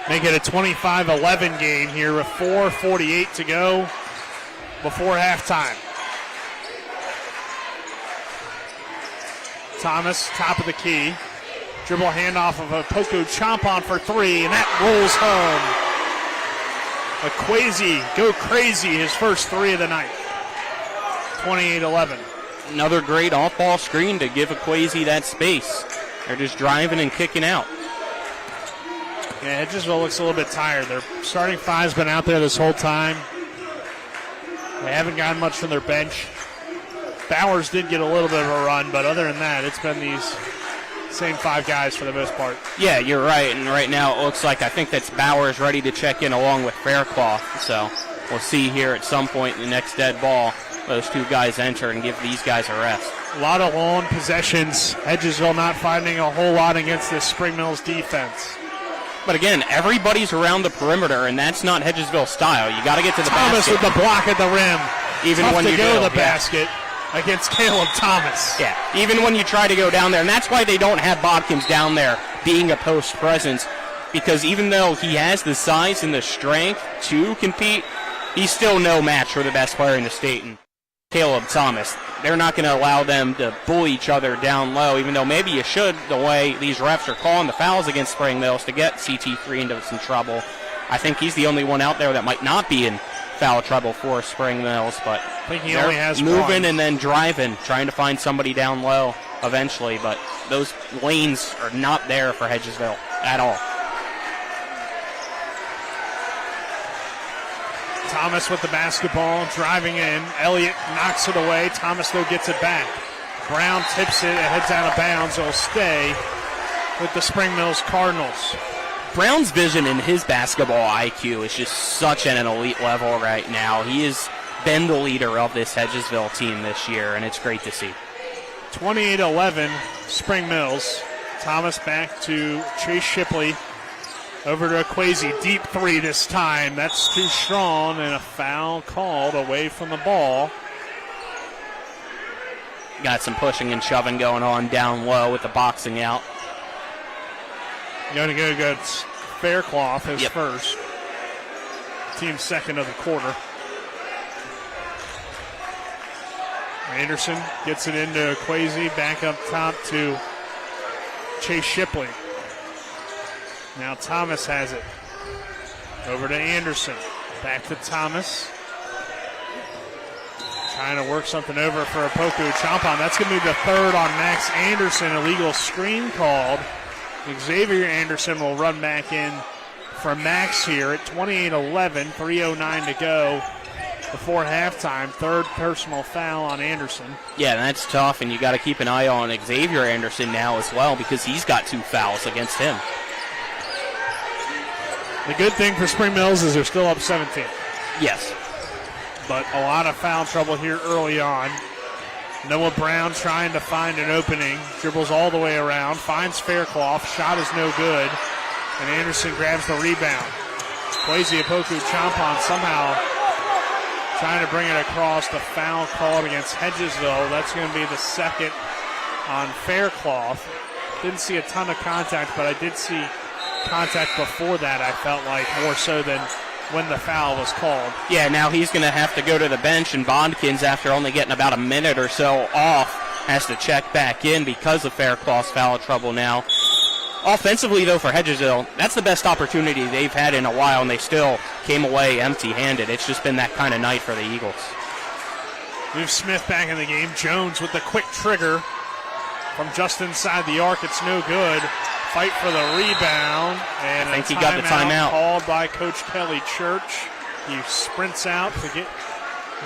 Make it a 25-11 game here with 4:48 to go before halftime. Thomas, top of the key. Dribble handoff of a Poku Chompon for 3, and that rolls home. Akwesi go crazy, his first 3 of the night. 28-11. Another great off-ball screen to give Akwesi that space. They're just driving and kicking out. Yeah, Hedgesville looks a little bit tired. Their starting five's been out there this whole time. They haven't gotten much from their bench. Bowers did get a little bit of a run, but other than that, it's been these same 5 guys for the most part. Yeah, you're right, and right now it looks like I think that's Bowers ready to check in along with Faircloth. So we'll see here at some point in the next dead ball those 2 guys enter and give these guys a rest. A lot of long possessions. Hedgesville not finding a whole lot against this Spring Mills defense. But again, everybody's around the perimeter, and that's not Hedgesville style. You got to get to the Thomas basket. with the block at the rim. Even Tough when to you go do, to the basket against Caleb Thomas. Yeah, even when you try to go down there, and that's why they don't have Bodkins down there being a post presence, because even though he has the size and the strength to compete, he's still no match for the best player in the state, and Caleb Thomas. They're not going to allow them to bully each other down low, even though maybe you should, the way these refs are calling the fouls against Spring Mills to get CT3 into some trouble. I think he's the only one out there that might not be in foul trouble for Spring Mills, but I think he only has moving one. And then driving, trying to find somebody down low eventually, but those lanes are not there for Hedgesville at all. Thomas with the basketball, driving in. Elliott knocks it away. Thomas, though, gets it back. Brown tips it. It heads out of bounds. It'll stay with the Spring Mills Cardinals. Brown's vision and his basketball IQ is just such at an elite level right now. He has been the leader of this Hedgesville team this year, and it's great to see. 28-11, Spring Mills. Thomas back to Chase Shipley. Over to Akwesi, deep 3 this time. That's too strong, and a foul called away from the ball. Got some pushing and shoving going on down low with the boxing out. Going to go against Faircloth, his first. Team second of the quarter. Anderson gets it into Akwesi, back up top to Chase Shipley. Now Thomas has it. Over to Anderson. Back to Thomas. Trying to work something over for a Poku Chompon. That's going to be the 3rd on Max Anderson. Illegal screen called. Xavier Anderson will run back in for Max here at 28-11. 3:09 to go before halftime. 3rd personal foul on Anderson. Yeah, that's tough, and you got to keep an eye on Xavier Anderson now as well because he's got 2 fouls against him. The good thing for Spring Mills is they're still up 17. Yes. But a lot of foul trouble here early on. Noah Brown trying to find an opening. Dribbles all the way around. Finds Faircloth. Shot is no good. And Anderson grabs the rebound. Kwesi Apoku Chompon somehow trying to bring it across. The foul called against Hedgesville. That's going to be the 2nd on Faircloth. Didn't see a ton of contact, but I did see contact before that, I felt like, more so than when the foul was called. Yeah, now he's going to have to go to the bench, and Bondkins, after only getting about a minute or so off, has to check back in because of Faircloth's foul trouble now. Offensively, though, for Hedgesville, that's the best opportunity they've had in a while, and they still came away empty-handed. It's just been that kind of night for the Eagles. Move Smith back in the game. Jones with the quick trigger from just inside the arc. It's no good. Fight for the rebound. And I think he got the timeout called by Coach Kelly Church. He sprints out to get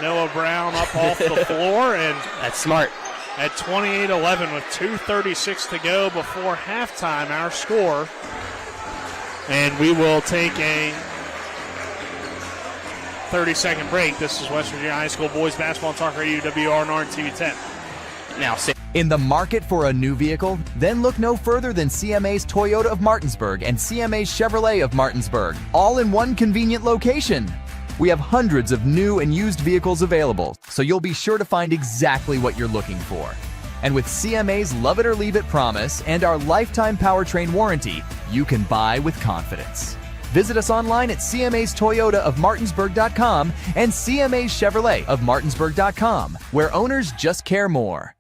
Noah Brown up off the floor. And that's smart. At 28-11 with 2:36 to go before halftime, our score. And we will take a 30-second break. This is West Virginia High School Boys Basketball Talk Radio, WRNR and TV 10. Now, in the market for a new vehicle? Then look no further than CMA's Toyota of Martinsburg and CMA's Chevrolet of Martinsburg, all in one convenient location. We have hundreds of new and used vehicles available, so you'll be sure to find exactly what you're looking for. And with CMA's Love It or Leave It promise and our lifetime powertrain warranty, you can buy with confidence. Visit us online at CMA's Toyota of Martinsburg.com and CMA's Chevrolet of Martinsburg.com, where owners just care more.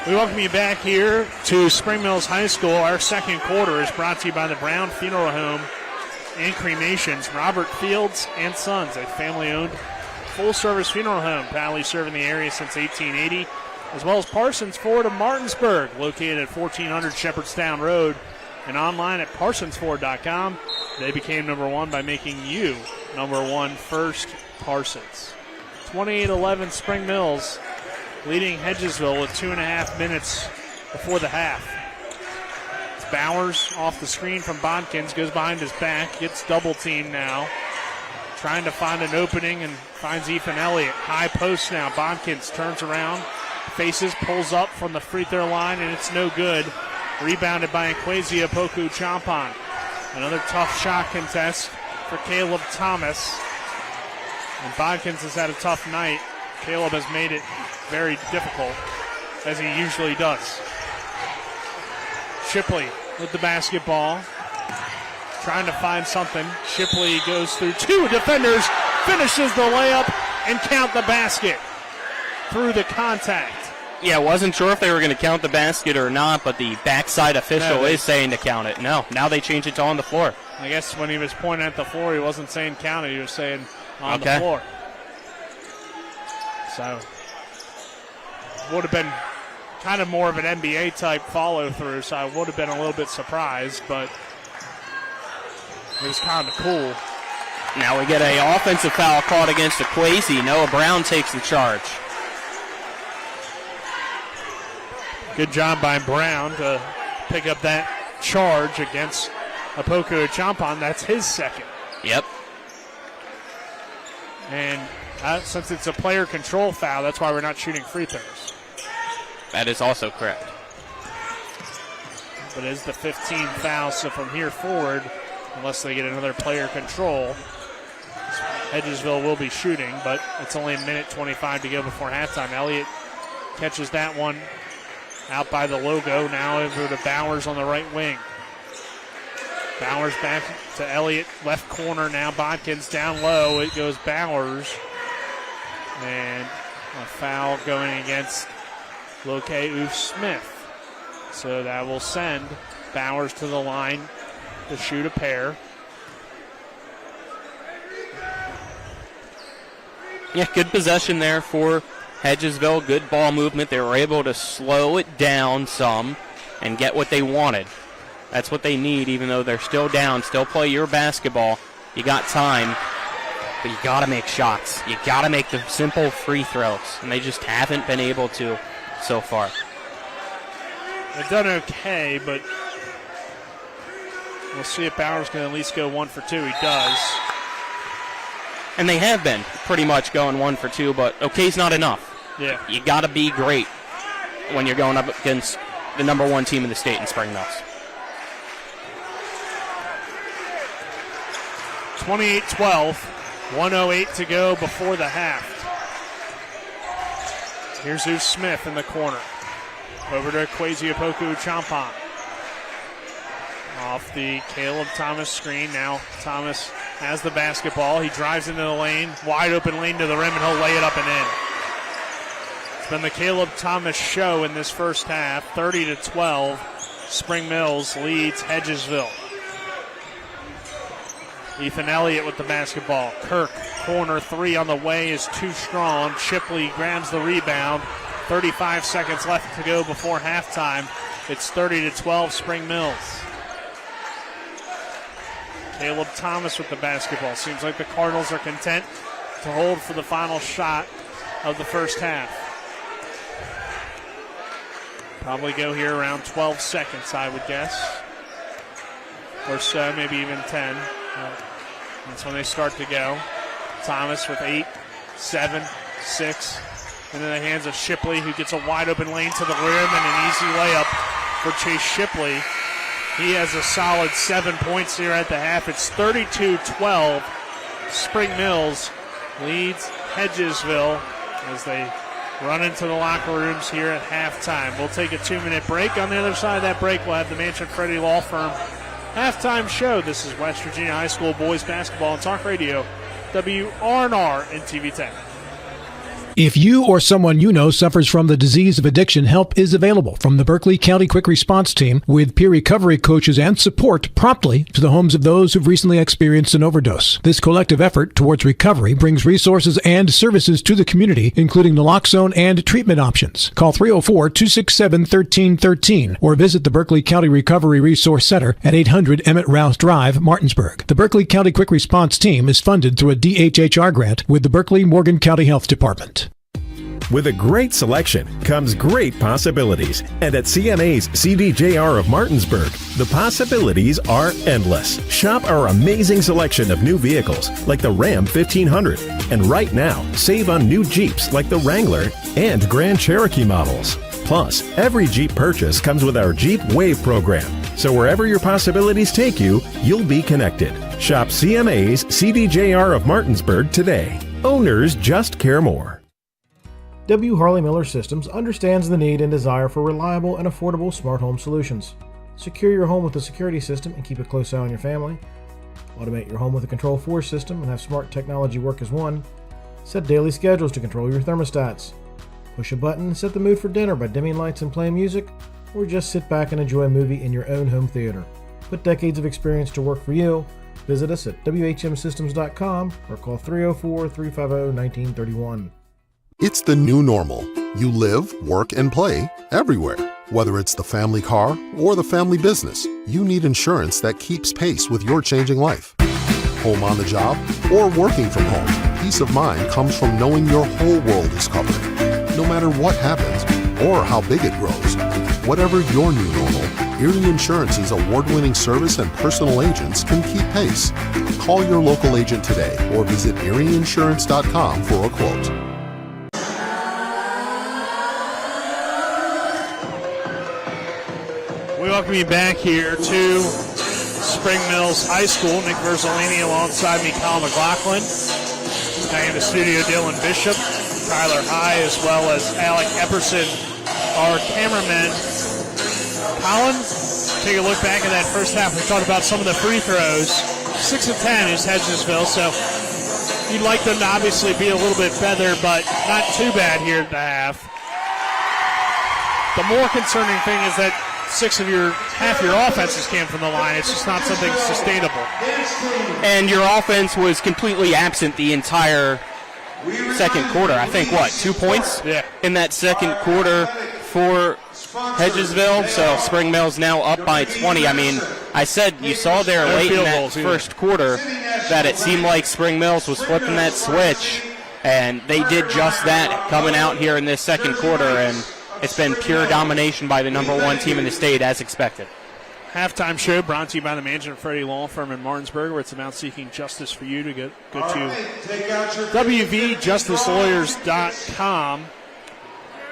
We welcome you back here to Spring Mills High School. Our second quarter is brought to you by the Brown Funeral Home and Cremations, Robert Fields and Sons, a family-owned full-service funeral home, proudly serving the area since 1880, as well as Parsons Ford of Martinsburg, located at 1400 Shepherdstown Road, and online at parsonsford.com. They became number one by making you number one first, Parsons. 28-11 Spring Mills leading Hedgesville with 2.5 minutes before the half. Bowers off the screen from Bodkins, goes behind his back, gets double teamed now. Trying to find an opening and finds Ethan Elliott. High post now. Bodkins turns around, faces, pulls up from the free throw line, and it's no good. Rebounded by Nkwesi Opoku Champon. Another tough shot contest for Caleb Thomas. And Bodkins has had a tough night. Caleb has made it very difficult, as he usually does. Shipley with the basketball, trying to find something. Shipley goes through two defenders, finishes the layup, and count the basket through the contact. Yeah, wasn't sure if they were going to count the basket or not, but the backside official is saying to count it. No, now they change it to on the floor. I guess when he was pointing at the floor, he wasn't saying count it, he was saying on the floor. So, would have been kind of more of an NBA type follow through, so I would have been a little bit surprised, but it was kind of cool. Now we get an offensive foul called against Nkwesi. Noah Brown takes the charge. Good job by Brown to pick up that charge against Opoku Champon. That's his second. Yep. And since it's a player control foul, that's why we're not shooting free throws. That is also correct. But it is the 15th foul, so from here forward, unless they get another player control, Hedgesville will be shooting, but it's only a minute 25 to go before halftime. Elliott catches that one out by the logo, now over to Bowers on the right wing. Bowers back to Elliott, left corner now. Bodkins down low. It goes Bowers. And a foul going against Loke Oof Smith. So that will send Bowers to the line to shoot a pair. Yeah, good possession there for Hedgesville. Good ball movement. They were able to slow it down some and get what they wanted. That's what they need, even though they're still down. Still play your basketball. You got time, but you got to make shots. You got to make the simple free throws, and they just haven't been able to so far. They've done okay, but we'll see if Bowers can at least go 1 for 2. He does. And they have been pretty much going 1 for 2, but okay's not enough. Yeah. You got to be great when you're going up against the number 1 team in the state in Spring Mills. 28-12, 1:08 to go before the half. Here's Oof Smith in the corner. Over to Nkwesi Opoku Champon. Off the Caleb Thomas screen. Now Thomas has the basketball. He drives into the lane. Wide open lane to the rim, and he'll lay it up and in. It's been the Caleb Thomas show in this first half. 30-12. Spring Mills leads Hedgesville. Ethan Elliott with the basketball. Kirk, corner three on the way is too strong. Shipley grabs the rebound. 35 seconds left to go before halftime. It's 30-12 Spring Mills. Caleb Thomas with the basketball. Seems like the Cardinals are content to hold for the final shot of the first half. Probably go here around 12 seconds, I would guess. Or so, maybe even 10. That's when they start to go. Thomas with 8, 7, 6. And in the hands of Shipley, who gets a wide open lane to the rim and an easy layup for Chase Shipley. He has a solid 7 points here at the half. It's 32-12. Spring Mills leads Hedgesville as they run into the locker rooms here at halftime. We'll take a 2-minute break. On the other side of that break, we'll have the Mansion Freddie Law Firm halftime show. This is West Virginia High School boys basketball on Talk Radio, WRNR and TV10. If you or someone you know suffers from the disease of addiction, help is available from the Berkeley County Quick Response Team with peer recovery coaches and support promptly to the homes of those who've recently experienced an overdose. This collective effort towards recovery brings resources and services to the community, including naloxone and treatment options. Call 304-267-1313 or visit the Berkeley County Recovery Resource Center at 800 Emmett Rouse Drive, Martinsburg. The Berkeley County Quick Response Team is funded through a DHHR grant with the Berkeley Morgan County Health Department. With a great selection comes great possibilities. And at CMA's CDJR of Martinsburg, the possibilities are endless. Shop our amazing selection of new vehicles like the Ram 1500. And right now, save on new Jeeps like the Wrangler and Grand Cherokee models. Plus, every Jeep purchase comes with our Jeep Wave program. So wherever your possibilities take you, you'll be connected. Shop CMA's CDJR of Martinsburg today. Owners just care more. W. Harley Miller Systems understands the need and desire for reliable and affordable smart home solutions. Secure your home with a security system and keep a close eye on your family. Automate your home with a Control4 system and have smart technology work as one. Set daily schedules to control your thermostats. Push a button and set the mood for dinner by dimming lights and playing music, or just sit back and enjoy a movie in your own home theater. Put decades of experience to work for you. Visit us at WHMsystems.com or call 304-350-1931. It's the new normal. You live, work, and play everywhere. Whether it's the family car or the family business, you need insurance that keeps pace with your changing life. Home on the job or working from home, peace of mind comes from knowing your whole world is covered. No matter what happens or how big it grows, whatever your new normal, Erie Insurance's award-winning service and personal agents can keep pace. Call your local agent today or visit erieinsurance.com for a quote. We welcome you back here to Spring Mills High School. Nick Verzolini alongside me, Colin McLaughlin. Back in the studio, Dylan Bishop, Tyler High, as well as Alec Epperson, our cameraman. Colin, take a look back at that first half. We talked about some of the free throws. 6 of 10 is Hedgesville, so you'd like them to obviously be a little bit better, but not too bad here at the half. The more concerning thing is that half your offenses came from the line. It's just not something sustainable. And your offense was completely absent the entire second quarter. I think, 2 points in that second quarter for Hedgesville. So Spring Mills now up by 20. I mean, I said you saw there late in that first quarter that it seemed like Spring Mills was flipping that switch, and they did just that coming out here in this second quarter, and it's been pure domination by the number one team in the state, as expected. Halftime show brought to you by the Mansion Freddie Law Firm in Martinsburg, where it's about seeking justice for you. To go to WVJusticeLawyers.com.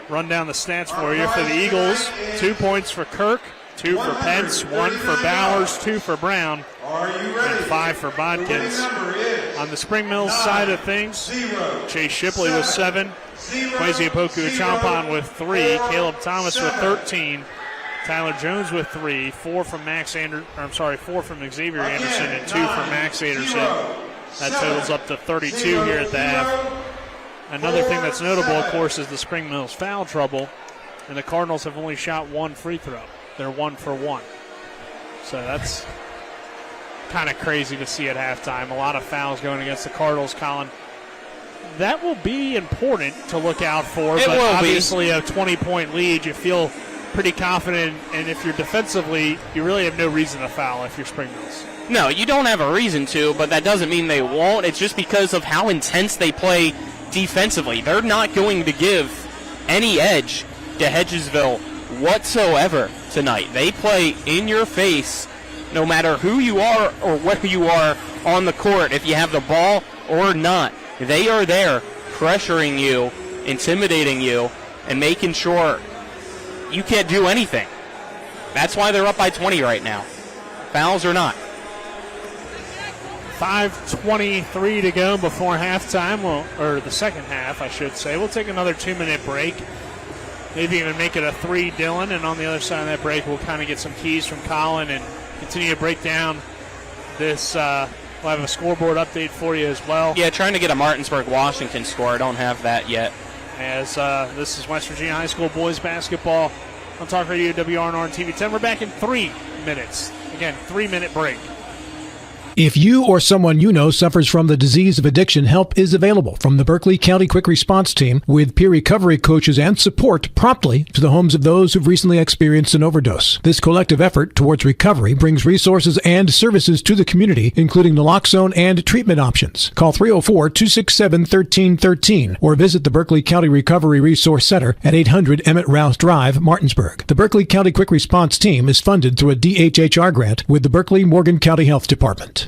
Run down the stats for you. For the Eagles, 2 points for Kirk, 2 for Pence, 1 for Bowers, 2 for Brown, and 5 for Bodkins. On the Spring Mills side of things, Chase Shipley with 7, Kwesi Opoku-Achampong with 3, Caleb Thomas with 13, Tyler Jones with 3, 4 from Xavier Anderson, and 2 from Max Anderson. That totals up to 32 here at the half. Another thing that's notable, of course, is the Spring Mills foul trouble, and the Cardinals have only shot 1 free throw. They're 1 for 1. So that's kind of crazy to see at halftime. A lot of fouls going against the Cardinals, Colin. That will be important to look out for. It but will obviously a 20-point lead, you feel pretty confident, and if you're defensively, you really have no reason to foul if you're Spring Mills. No, you don't have a reason to, but that doesn't mean they won't. It's just because of how intense they play defensively. They're not going to give any edge to Hedgesville whatsoever tonight. They play in your face no matter who you are or where you are on the court. If you have the ball or not, they are there pressuring you, intimidating you, and making sure you can't do anything. That's why they're up by 20 right now. Fouls or not. 5:23 to go before halftime, or the second half, I should say. We'll take another 2-minute break. Maybe even make it a 3, Dylan, and on the other side of that break, we'll kind of get some keys from Colin and continue to break down this. We'll have a scoreboard update for you as well. Yeah, trying to get a Martinsburg-Washington score. I don't have that yet. As this is West Virginia High School boys basketball on Talk Radio WRNR and TV 10. We're back in 3 minutes. Again, 3-minute break. If you or someone you know suffers from the disease of addiction, help is available from the Berkeley County Quick Response Team with peer recovery coaches and support promptly to the homes of those who've recently experienced an overdose. This collective effort towards recovery brings resources and services to the community, including naloxone and treatment options. Call 304-267-1313 or visit the Berkeley County Recovery Resource Center at 800 Emmett Rouse Drive, Martinsburg. The Berkeley County Quick Response Team is funded through a DHHR grant with the Berkeley-Morgan County Health Department.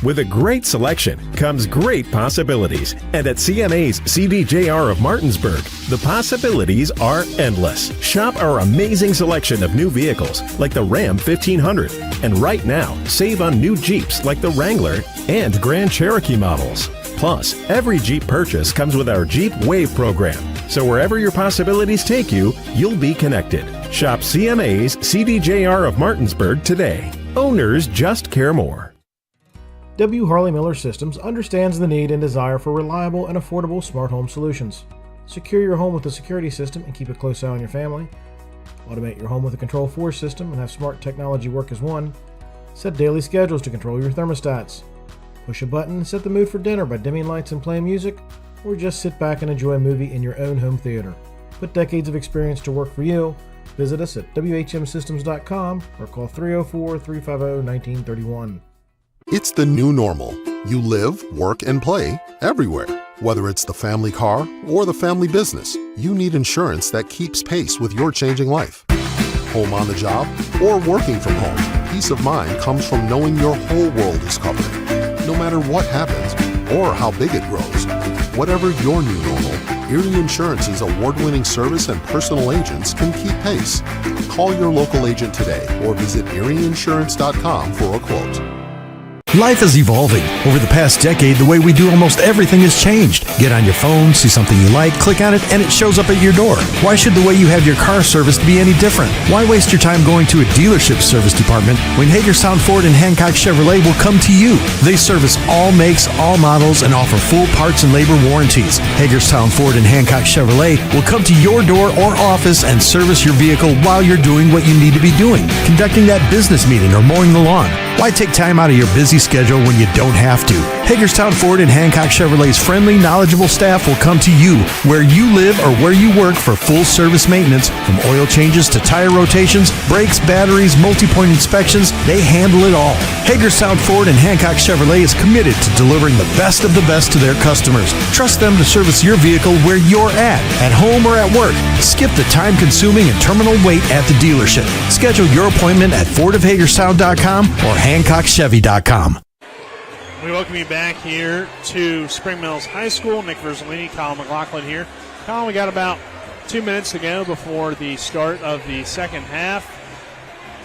With a great selection comes great possibilities. And at CMA's CDJR of Martinsburg, the possibilities are endless. Shop our amazing selection of new vehicles like the Ram 1500. And right now, save on new Jeeps like the Wrangler and Grand Cherokee models. Plus, every Jeep purchase comes with our Jeep Wave program. So wherever your possibilities take you, you'll be connected. Shop CMA's CDJR of Martinsburg today. Owners just care more. W. Harley Miller Systems understands the need and desire for reliable and affordable smart home solutions. Secure your home with a security system and keep a close eye on your family. Automate your home with a Control4 system and have smart technology work as one. Set daily schedules to control your thermostats. Push a button and set the mood for dinner by dimming lights and playing music, or just sit back and enjoy a movie in your own home theater. Put decades of experience to work for you. Visit us at WHMsystems.com or call 304-350-1931. It's the new normal. You live, work, and play everywhere. Whether it's the family car or the family business, you need insurance that keeps pace with your changing life. Home on the job or working from home, peace of mind comes from knowing your whole world is covered. No matter what happens or how big it grows, whatever your new normal, Erie Insurance's award-winning service and personal agents can keep pace. Call your local agent today or visit erieinsurance.com for a quote. Life is evolving. Over the past decade, the way we do almost everything has changed. Get on your phone, see something you like, click on it, and it shows up at your door. Why should the way you have your car serviced be any different? Why waste your time going to a dealership service department when Hagerstown Ford and Hancock Chevrolet will come to you? They service all makes, all models, and offer full parts and labor warranties. Hagerstown Ford and Hancock Chevrolet will come to your door or office and service your vehicle while you're doing what you need to be doing, conducting that business meeting or mowing the lawn. Why take time out of your busy schedule when you don't have to? Hagerstown Ford and Hancock Chevrolet's friendly, knowledgeable staff will come to you where you live or where you work for full service maintenance, from oil changes to tire rotations, brakes, batteries, multi-point inspections. They handle it all. Hagerstown Ford and Hancock Chevrolet is committed to delivering the best of the best to their customers. Trust them to service your vehicle where you're at home or at work. Skip the time-consuming and terminal wait at the dealership. Schedule your appointment at fordofhagerstown.com or hancockchevy.com. We welcome you back here to Spring Mills High School. Nick Verzolini, Colin McLaughlin here. Colin, we got about 2 minutes to go before the start of the second half.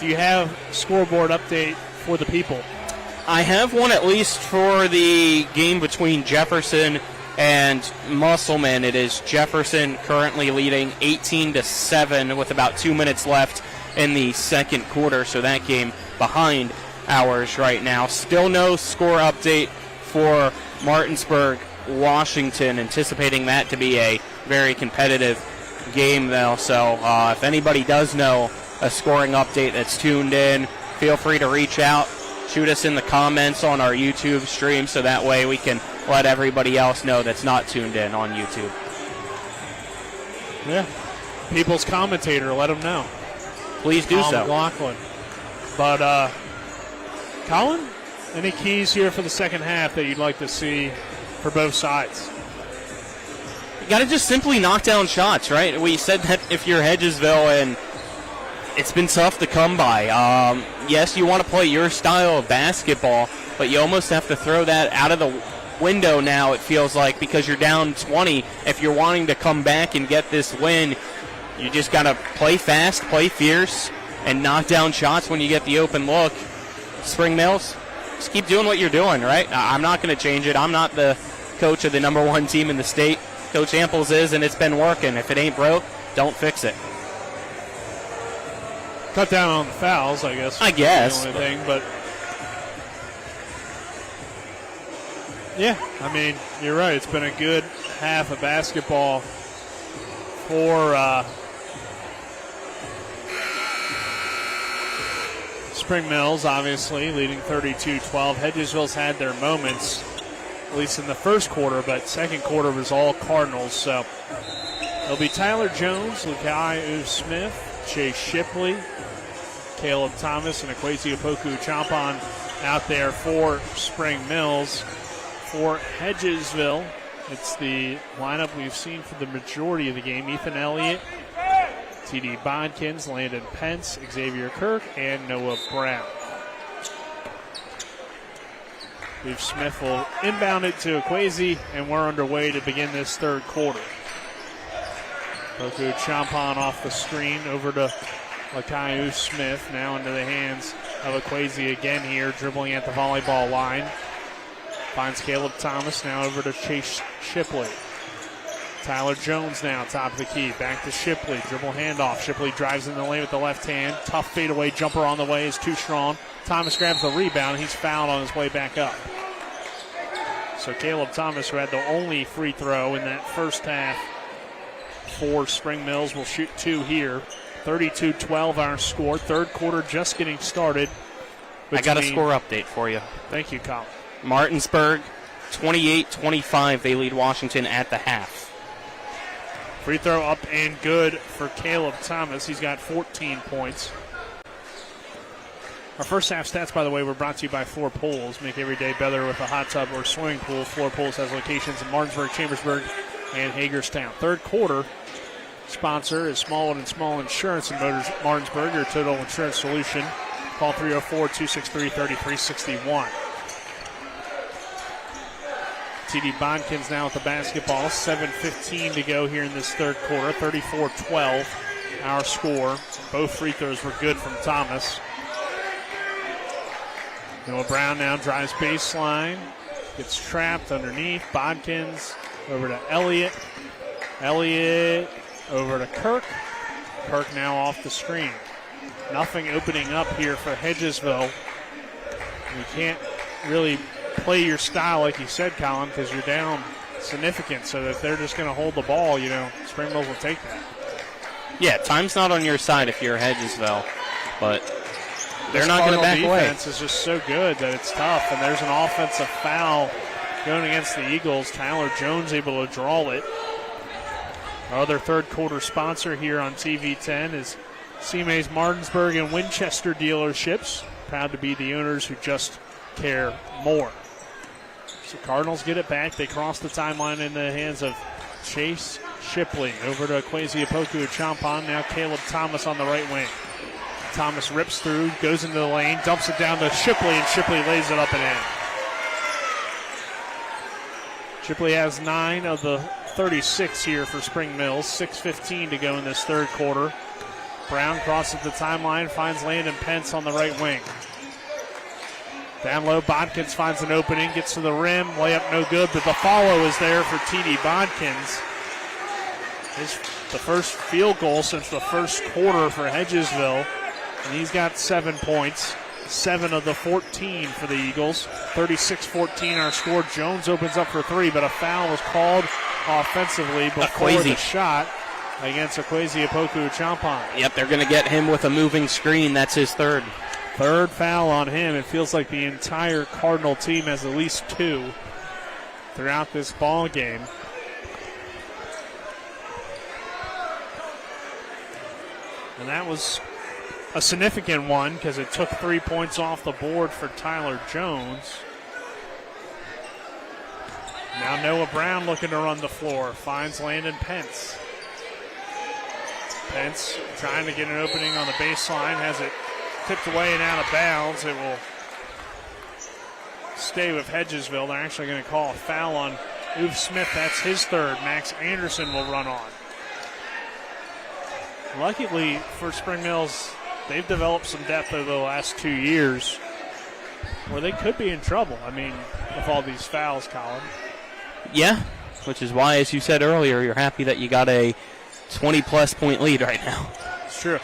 Do you have a scoreboard update for the people? I have one at least for the game between Jefferson and Musselman. It is Jefferson currently leading 18-7 with about 2 minutes left in the second quarter, so that game behind ours right now. Still no score update for Martinsburg, Washington. Anticipating that to be a very competitive game, though. So if anybody does know a scoring update that's tuned in, feel free to reach out, shoot us in the comments on our YouTube stream so that way we can let everybody else know that's not tuned in on YouTube. Yeah. People's commentator, let them know. Please do so. McLaughlin. But, Colin, any keys here for the second half that you'd like to see for both sides? You got to just simply knock down shots, right? We said that if you're Hedgesville, and it's been tough to come by. Yes, you want to play your style of basketball, but you almost have to throw that out of the window now, it feels like, because you're down 20. If you're wanting to come back and get this win, you just got to play fast, play fierce, and knock down shots when you get the open look. Spring Mills, just keep doing what you're doing, right? I'm not going to change it. I'm not the coach of the number one team in the state. Coach Amples is, and it's been working. If it ain't broke, don't fix it. Cut down on the fouls, I guess. I guess. The only thing, but yeah, I mean, you're right. It's been a good half of basketball for Spring Mills, obviously, leading 32-12. Hedgesville's had their moments, at least in the first quarter, but second quarter was all Cardinals. So it'll be Tyler Jones, Lukai Smith, Chase Shipley, Caleb Thomas, and Ekwesi Opoku Champon out there for Spring Mills. For Hedgesville, it's the lineup we've seen for the majority of the game. Ethan Elliott, T.D. Bodkins, Landon Pence, Xavier Kirk, and Noah Brown. Steve Smith will inbound it to Ekwesi, and we're underway to begin this third quarter. Opoku Champon off the screen over to Lukai Smith, now into the hands of Ekwesi again here, dribbling at the volleyball line. Finds Caleb Thomas, now over to Chase Shipley. Tyler Jones now, top of the key. Back to Shipley, dribble handoff. Shipley drives in the lane with the left hand. Tough fadeaway jumper on the way is too strong. Thomas grabs the rebound. He's fouled on his way back up. So Caleb Thomas, who had the only free throw in that first half for Spring Mills, will shoot two here. 32-12 our score. Third quarter just getting started. I got a score update for you. Thank you, Colin. Martinsburg, 28-25. They lead Washington at the half. Free throw up and good for Caleb Thomas. He's got 14 points. Our first half stats, by the way, were brought to you by Floor Pools. Make every day better with a hot tub or swimming pool. Floor Pools has locations in Martinsburg, Chambersburg, and Hagerstown. Third quarter sponsor is Smallwood & Small Insurance in Martinsburg, your total insurance solution. Call 304-263-3361. T.D. Bodkins now with the basketball. 7:15 to go here in this third quarter. 34-12 our score. Both free throws were good from Thomas. Noah Brown now drives baseline. Gets trapped underneath. Bodkins over to Elliott. Elliott over to Kirk. Kirk now off the screen. Nothing opening up here for Hedgesville. You can't really play your style like you said, Colin, because you're down significant. So if they're just going to hold the ball, Spring Mills will take that. Yeah, time's not on your side if you're Hedgesville, but they're not going to back away. Defense is just so good that it's tough, and there's an offensive foul going against the Eagles. Tyler Jones able to draw it. Our other third quarter sponsor here on TV10 is CMA's Martinsburg and Winchester dealerships. Proud to be the owners who just care more. So Cardinals get it back. They cross the timeline in the hands of Chase Shipley. Over to Ekwesi Opoku Champon. Now Caleb Thomas on the right wing. Thomas rips through, goes into the lane, dumps it down to Shipley, and Shipley lays it up and in. Shipley has 9 of the 36 here for Spring Mills. 6:15 to go in this third quarter. Brown crosses the timeline, finds Landon Pence on the right wing. Down low, Bodkins finds an opening, gets to the rim, layup no good, but the follow is there for T.D. Bodkins. The first field goal since the first quarter for Hedgesville, and he's got 7 points, 7 of the 14 for the Eagles. 36-14 our score. Jones opens up for 3, but a foul was called offensively before the shot. against Okwesi Opoku-Champagne. Yep, they're going to get him with a moving screen. That's his third. Third foul on him. It feels like the entire Cardinal team has at least 2 throughout this ball game. And that was a significant one because it took 3 points off the board for Tyler Jones. Now Noah Brown looking to run the floor. Finds Landon Pence. Pence trying to get an opening on the baseline. Has it tipped away and out of bounds. It will stay with Hedgesville. They're actually going to call a foul on Uve Smith. That's his third. Max Anderson will run on. Luckily for Spring Mills, they've developed some depth over the last 2 years where they could be in trouble. I mean, with all these fouls, Colin. Yeah, which is why, as you said earlier, you're happy that you got a 20-plus point lead right now. It's true.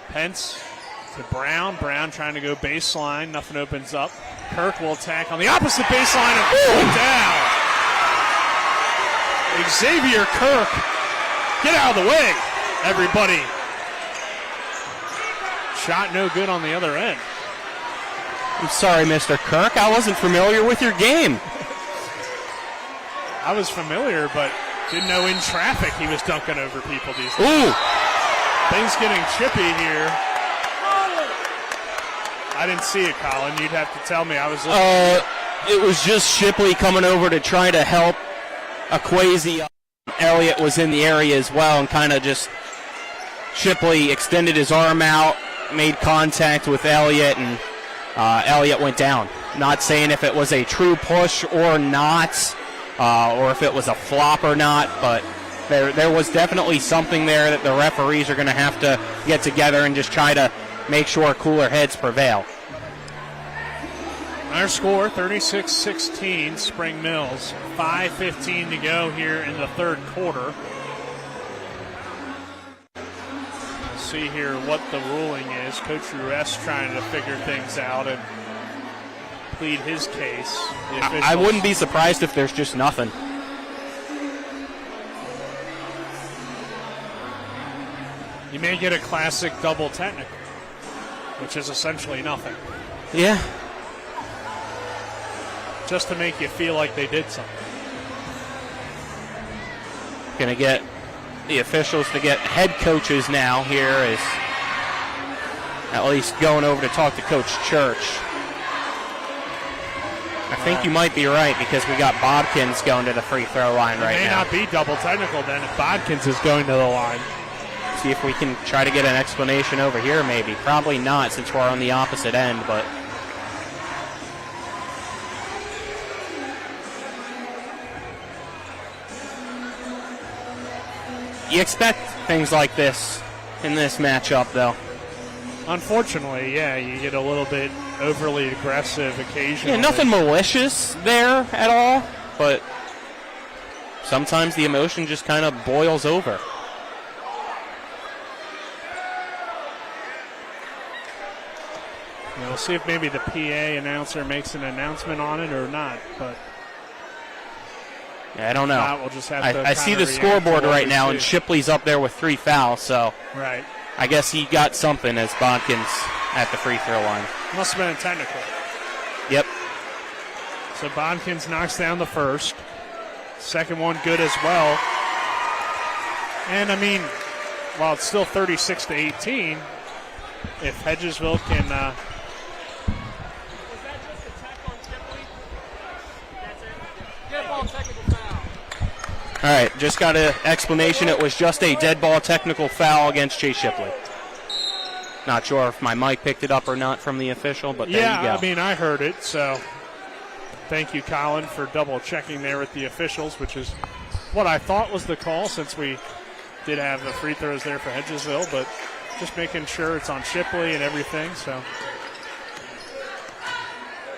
Pence to Brown. Brown trying to go baseline. Nothing opens up. Kirk will attack on the opposite baseline and pull it down. Xavier Kirk, get out of the way, everybody. Shot no good on the other end. I'm sorry, Mr. Kirk. I wasn't familiar with your game. I was familiar, but didn't know in traffic he was dunking over people these days. Ooh. Things getting chippy here. I didn't see it, Colin. You'd have to tell me. I was It was just Shipley coming over to try to help Okwesi. Elliott was in the area as well, and kind of just Shipley extended his arm out, made contact with Elliott, and Elliott went down. Not saying if it was a true push or not, or if it was a flop or not, but there was definitely something there that the referees are going to have to get together and just try to make sure cooler heads prevail. Our score, 36-16, Spring Mills. 5:15 to go here in the third quarter. We'll see here what the ruling is. Coach Ruess trying to figure things out and plead his case. I wouldn't be surprised if there's just nothing. You may get a classic double technical, which is essentially nothing. Yeah. Just to make you feel like they did something. Going to get the officials to get head coaches now here, is at least going over to talk to Coach Church. I think you might be right because we got Bodkins going to the free throw line right now. It may not be double technical then if Bodkins is going to the line. See if we can try to get an explanation over here maybe. Probably not since we're on the opposite end, but you expect things like this in this matchup, though. Unfortunately, yeah, you get a little bit overly aggressive occasionally. Yeah, nothing malicious there at all, but sometimes the emotion just kind of boils over. We'll see if maybe the PA announcer makes an announcement on it or not, but yeah, I don't know. Not, we'll just have to I see the scoreboard right now, and Shipley's up there with 3 fouls, so right. I guess he got something as Bodkins at the free throw line. Must have been a technical. Yep. So Bodkins knocks down the first. Second one good as well. And, I mean, while it's still 36-18, if Hedgesville can all right, just got an explanation. It was just a dead ball technical foul against Chase Shipley. Not sure if my mic picked it up or not from the official, but there you go. Yeah, I mean, I heard it, so thank you, Colin, for double checking there with the officials, which is what I thought was the call since we did have the free throws there for Hedgesville, but just making sure it's on Shipley and everything, so.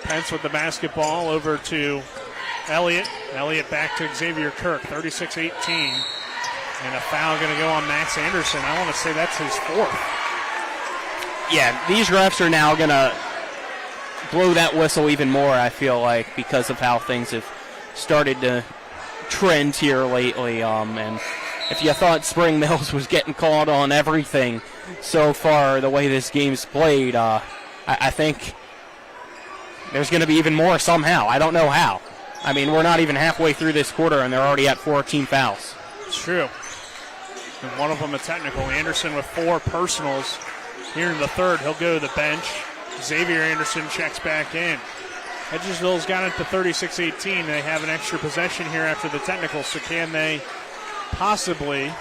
Pence with the basketball over to Elliott. Elliott back to Xavier Kirk, 36-18. And a foul going to go on Max Anderson. I want to say that's his fourth. Yeah, these refs are now going to blow that whistle even more, I feel like, because of how things have started to trend here lately. And if you thought Spring Mills was getting called on everything so far, the way this game's played, I think there's going to be even more somehow. I don't know how. I mean, we're not even halfway through this quarter, and they're already at 4 team fouls. It's true. And one of them a technical. Anderson with 4 personals here in the third. He'll go to the bench. Xavier Anderson checks back in. Hedgesville's got it to 36-18. They have an extra possession here after the technical, so can they possibly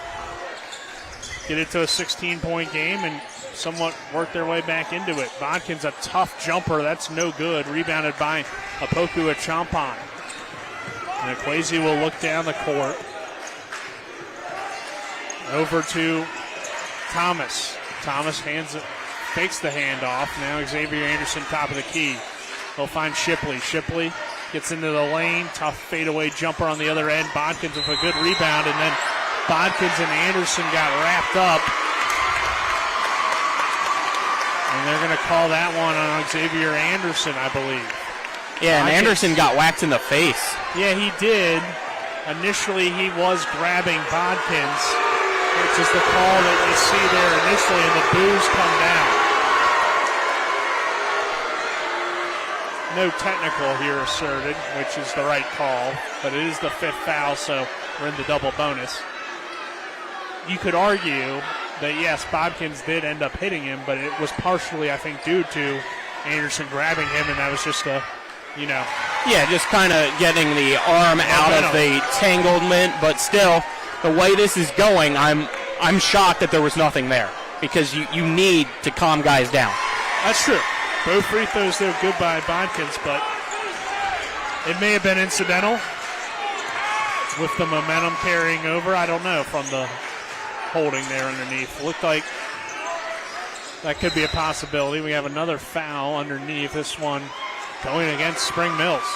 get it to a 16-point game and somewhat work their way back into it? Bodkin's a tough jumper. That's no good. Rebounded by Apoku Achampon. And Ekwesi will look down the court. Over to Thomas. Thomas fakes the handoff. Now Xavier Anderson top of the key. He'll find Shipley. Shipley gets into the lane. Tough fadeaway jumper on the other end. Bodkins with a good rebound, and then Bodkins and Anderson got wrapped up. And they're going to call that one on Xavier Anderson, I believe. Yeah, and Anderson got whacked in the face. Yeah, he did. Initially, he was grabbing Bodkins, which is the call that you see there initially, and the boos come down. No technical here asserted, which is the right call, but it is the 5th foul, so we're in the double bonus. You could argue that, yes, Bodkins did end up hitting him, but it was partially, I think, due to Anderson grabbing him, and that was just a, Yeah, just kind of getting the arm out of the tanglement, but still, the way this is going, I'm shocked that there was nothing there, because you need to calm guys down. That's true. Both free throws, though, good by Bodkins, but it may have been incidental with the momentum carrying over. I don't know, from the holding there underneath. Looked like that could be a possibility. We have another foul underneath, this one going against Spring Mills.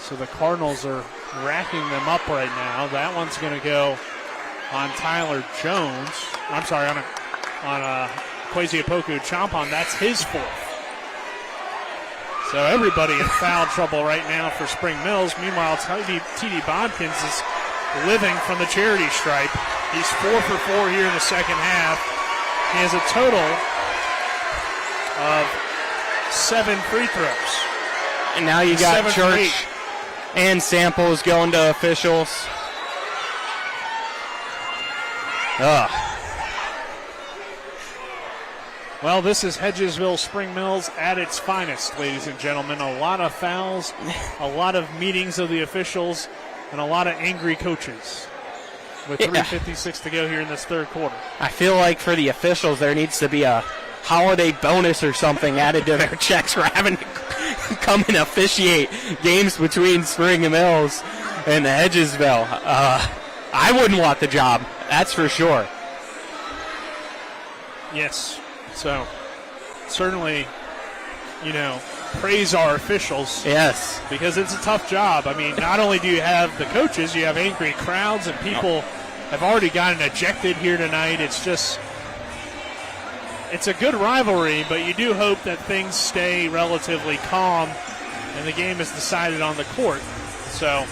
So the Cardinals are racking them up right now. That one's going to go on Tyler Jones. I'm sorry, on Kwesi Apoku Champon. That's his 4th. So everybody in foul trouble right now for Spring Mills. Meanwhile, T.D. Bodkins is living from the charity stripe. He's 4 for 4 here in the second half. He has a total of 7 free throws. And now you got Church and Samples going to officials. Well, this is Hedgesville Spring Mills at its finest, ladies and gentlemen. A lot of fouls, a lot of meetings of the officials, and a lot of angry coaches with 3:56 to go here in this third quarter. I feel like for the officials there needs to be a holiday bonus or something added to their checks for having to come and officiate games between Spring Mills and Hedgesville. I wouldn't want the job, that's for sure. Yes. So, certainly, praise our officials. Yes. Because it's a tough job. I mean, not only do you have the coaches, you have angry crowds, and people have already gotten ejected here tonight. It's a good rivalry, but you do hope that things stay relatively calm and the game is decided on the court. So,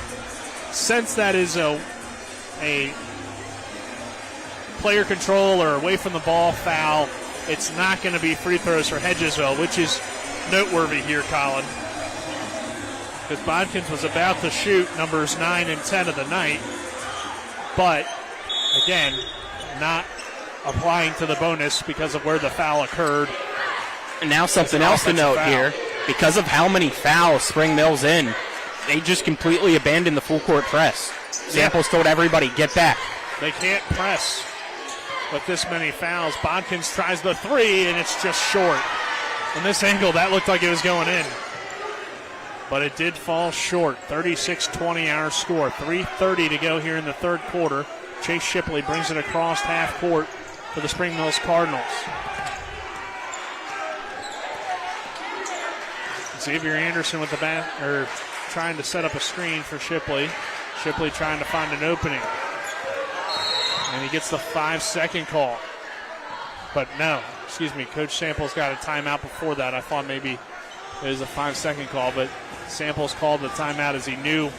since that is a player control or away from the ball foul, it's not going to be free throws for Hedgesville, which is noteworthy here, Colin. Because Bodkins was about to shoot numbers 9 and 10 of the night, but, again, not applying to the bonus because of where the foul occurred. And now something else to note here. Because of how many fouls Spring Mills in, they just completely abandoned the full court press. Samples told everybody, get back. They can't press with this many fouls. Bodkins tries the 3, and it's just short. From this angle, that looked like it was going in. But it did fall short. 36-20 our score. 3:30 to go here in the third quarter. Chase Shipley brings it across half court for the Spring Mills Cardinals. Xavier Anderson with the trying to set up a screen for Shipley. Shipley trying to find an opening. And he gets the 5-second call. But no, Coach Samples got a timeout before that. I thought maybe it was a 5-second call, but Samples called the timeout as he knew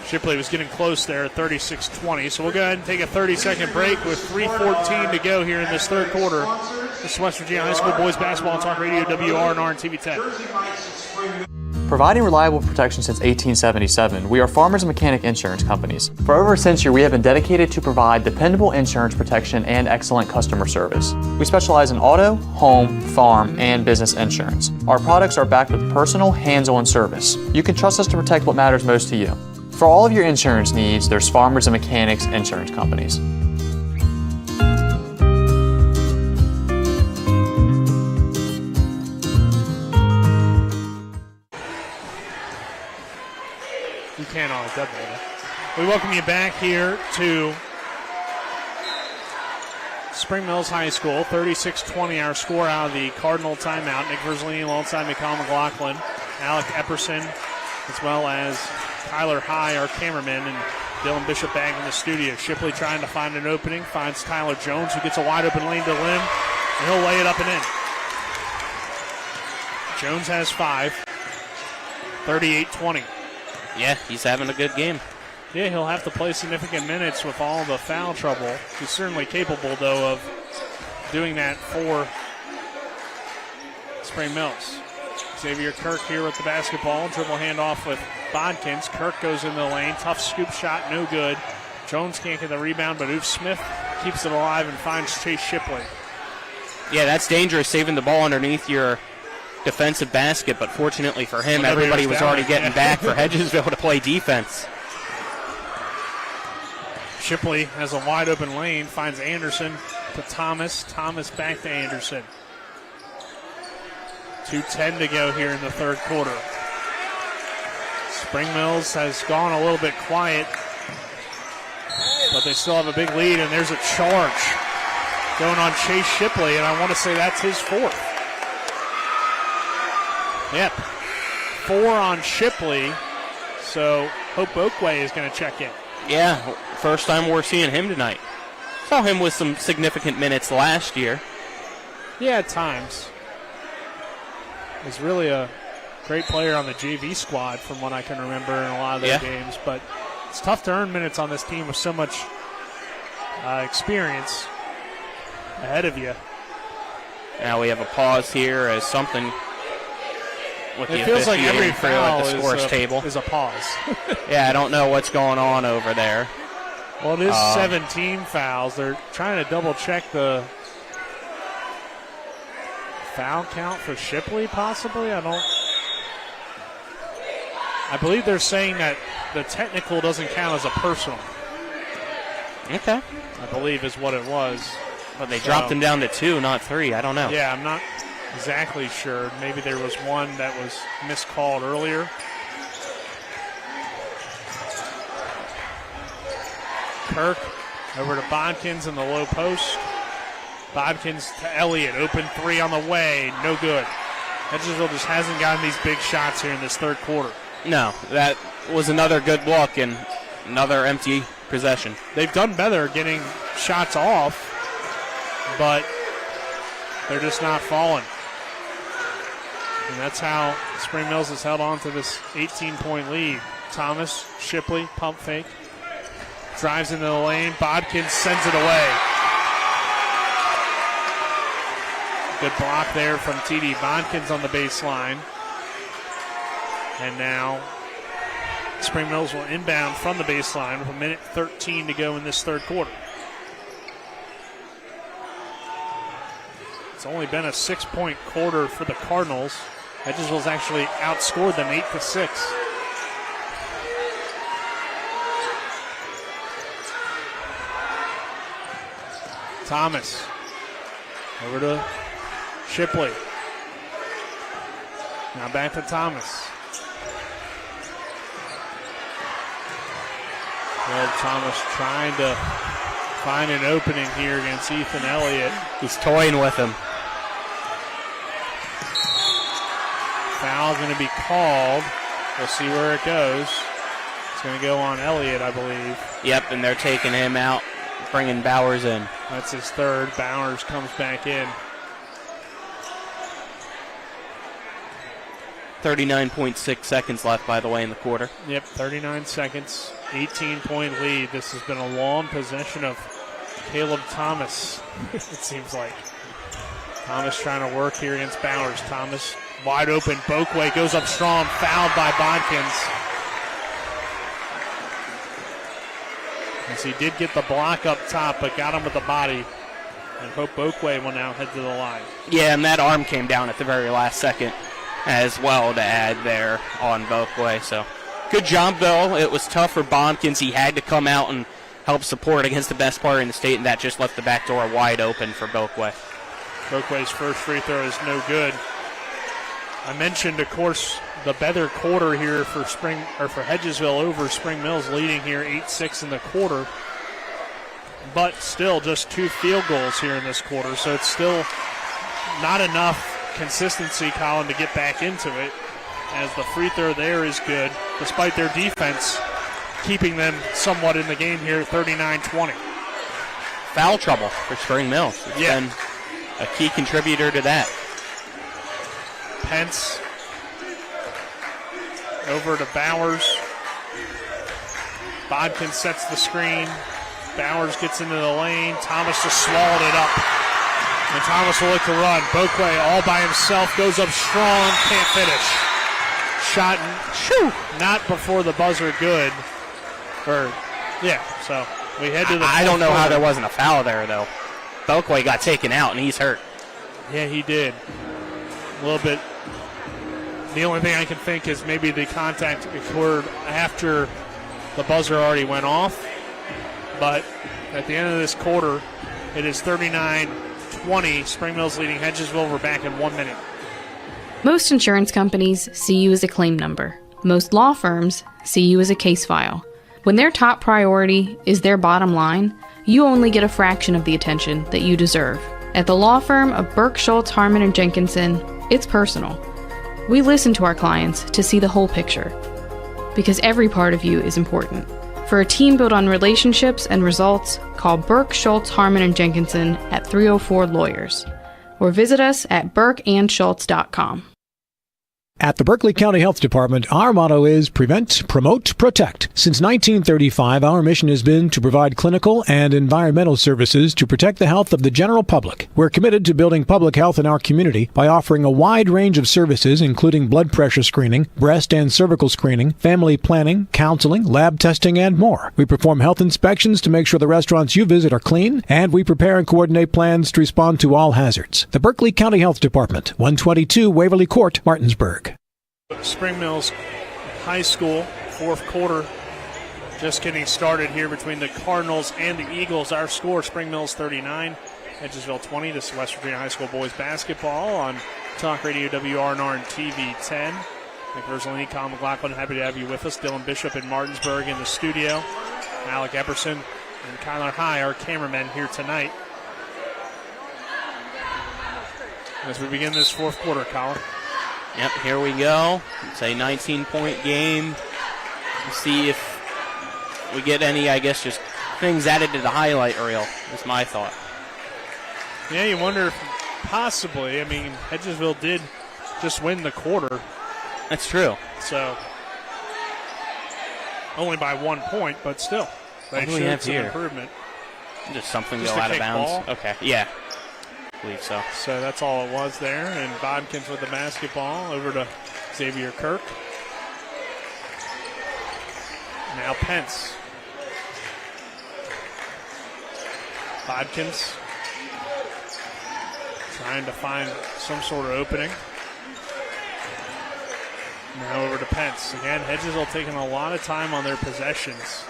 Shipley was getting close there at 36-20. So we'll go ahead and take a 30-second break with 3:14 to go here in this third quarter. This is West Virginia High School Boys Basketball on Talk Radio, WRNR and TV 10. Providing reliable protection since 1877, we are Farmers and Mechanic Insurance Companies. For over a century, we have been dedicated to provide dependable insurance protection and excellent customer service. We specialize in auto, home, farm, and business insurance. Our products are backed with personal, hands-on service. You can trust us to protect what matters most to you. For all of your insurance needs, there's Farmers and Mechanics Insurance Companies. You can't always do that. We welcome you back here to Spring Mills High School. 36-20 our score out of the Cardinal timeout. Nick Verzolini alongside Mikhail McLaughlin, Alec Epperson, as well as Tyler High, our cameraman, and Dylan Bishop back in the studio. Shipley trying to find an opening, finds Tyler Jones, who gets a wide open lane to Lim, and he'll lay it up and in. Jones has 5, 38-20. Yeah, he's having a good game. Yeah, he'll have to play significant minutes with all the foul trouble. He's certainly capable, though, of doing that for Spring Mills. Xavier Kirk here with the basketball. Dribble handoff with Bodkins. Kirk goes in the lane. Tough scoop shot, no good. Jones can't get the rebound, but Oof Smith keeps it alive and finds Chase Shipley. Yeah, that's dangerous, saving the ball underneath your defensive basket, but fortunately for him, everybody was already getting back for Hedgesville to play defense. Shipley has a wide open lane, finds Anderson to Thomas. Thomas back to Anderson. 2:10 to go here in the third quarter. Spring Mills has gone a little bit quiet, but they still have a big lead, and there's a charge going on Chase Shipley, and I want to say that's his 4th. Yep, 4 on Shipley, so Hope Oakway is going to check in. Yeah, first time we're seeing him tonight. Saw him with some significant minutes last year. Yeah, at times. He's really a great player on the JV squad from what I can remember in a lot of their games, but it's tough to earn minutes on this team with so much experience ahead of you. Now we have a pause here as something with it the feels like every crew foul at the scores table is a pause. Yeah, I don't know what's going on over there. Well, it is 17 fouls. They're trying to double check the foul count for Shipley, possibly. I believe they're saying that the technical doesn't count as a personal. Okay. I believe is what it was. But they dropped him down to 2, not 3. I don't know. Yeah, I'm not exactly sure. Maybe there was one that was miscalled earlier. Kirk over to Bodkins in the low post. Bodkins to Elliott. Open 3 on the way. No good. Hedgesville just hasn't gotten these big shots here in this third quarter. No, that was another good look and another empty possession. They've done better getting shots off, but they're just not falling. And that's how Spring Mills has held on to this 18-point lead. Thomas, Shipley, pump fake. Drives into the lane. Bodkins sends it away. Good block there from TD Bodkins on the baseline. And now Spring Mills will inbound from the baseline with 1:13 to go in this third quarter. It's only been a 6-point quarter for the Cardinals. Hedgesville's actually outscored them 8-6. Thomas over to Shipley. Now back to Thomas. Well, Thomas trying to find an opening here against Ethan Elliott. He's toying with him. Foul going to be called. We'll see where it goes. It's going to go on Elliott, I believe. Yep, and they're taking him out, bringing Bowers in. That's his third. Bowers comes back in. 39.6 seconds left, by the way, in the quarter. Yep, 39 seconds, 18-point lead. This has been a long possession of Caleb Thomas, it seems like. Thomas trying to work here against Bowers. Thomas wide open. Boakway goes up strong, fouled by Bodkins. As he did get the block up top, but got him with the body. And Hope Boakway will now head to the line. Yeah, and that arm came down at the very last second as well to add there on Boakway. So good job, though. It was tough for Bodkins. He had to come out and help support against the best player in the state, and that just left the back door wide open for Boakway. Boakway's first free throw is no good. I mentioned, of course, the better quarter here for Hedgesville over Spring Mills, leading here 8-6 in the quarter. But still just 2 field goals here in this quarter, so it's still not enough consistency, Colin, to get back into it, as the free throw there is good, despite their defense keeping them somewhat in the game here at 39-20. Foul trouble for Spring Mills. It's been a key contributor to that. Pence over to Bowers. Bodkin sets the screen. Bowers gets into the lane. Thomas just swallowed it up. And Thomas will look to run. Boakway all by himself, goes up strong, can't finish. Shot, not before the buzzer good. So we head to the I don't know how there wasn't a foul there, though. Boakway got taken out, and he's hurt. Yeah, he did. A little bit. The only thing I can think is maybe the contact occurred after the buzzer already went off. But at the end of this quarter, it is 39-20. Spring Mills leading Hedgesville. We're back in 1 minute. Most insurance companies see you as a claim number. Most law firms see you as a case file. When their top priority is their bottom line, you only get a fraction of the attention that you deserve. At the law firm of Burke, Schultz, Harmon, and Jenkinson, it's personal. We listen to our clients to see the whole picture, because every part of you is important. For a team built on relationships and results, call Burke, Schultz, Harmon, and Jenkinson at 304 Lawyers, or visit us at burkeandschultz.com. At the Berkeley County Health Department, our motto is prevent, promote, protect. Since 1935, our mission has been to provide clinical and environmental services to protect the health of the general public. We're committed to building public health in our community by offering a wide range of services, including blood pressure screening, breast and cervical screening, family planning, counseling, lab testing, and more. We perform health inspections to make sure the restaurants you visit are clean, and we prepare and coordinate plans to respond to all hazards. The Berkeley County Health Department, 122 Waverly Court, Martinsburg. Spring Mills High School, fourth quarter, just getting started here between the Cardinals and the Eagles. Our score, Spring Mills 39, Hedgesville 20. This is West Virginia High School boys basketball on Talk Radio WRNR and TV 10. Nick Verzolini, Colin McLaughlin, happy to have you with us. Dylan Bishop in Martinsburg in the studio. Alec Epperson and Kyler High, our cameramen, here tonight. As we begin this fourth quarter, Colin. Yep, here we go. It's a 19-point game. We'll see if we get any, just things added to the highlight reel, is my thought. Yeah, you wonder if possibly. Hedgesville did just win the quarter. That's true. So, only by 1 point, but still. They showed some improvement. Just something Just go a out of kick bounds. ball. Okay, yeah. I believe so. So that's all it was there. And Bodkins with the basketball over to Xavier Kirk. Now Pence. Bodkins trying to find some sort of opening. Now over to Pence. Again, Hedgesville taking a lot of time on their possessions.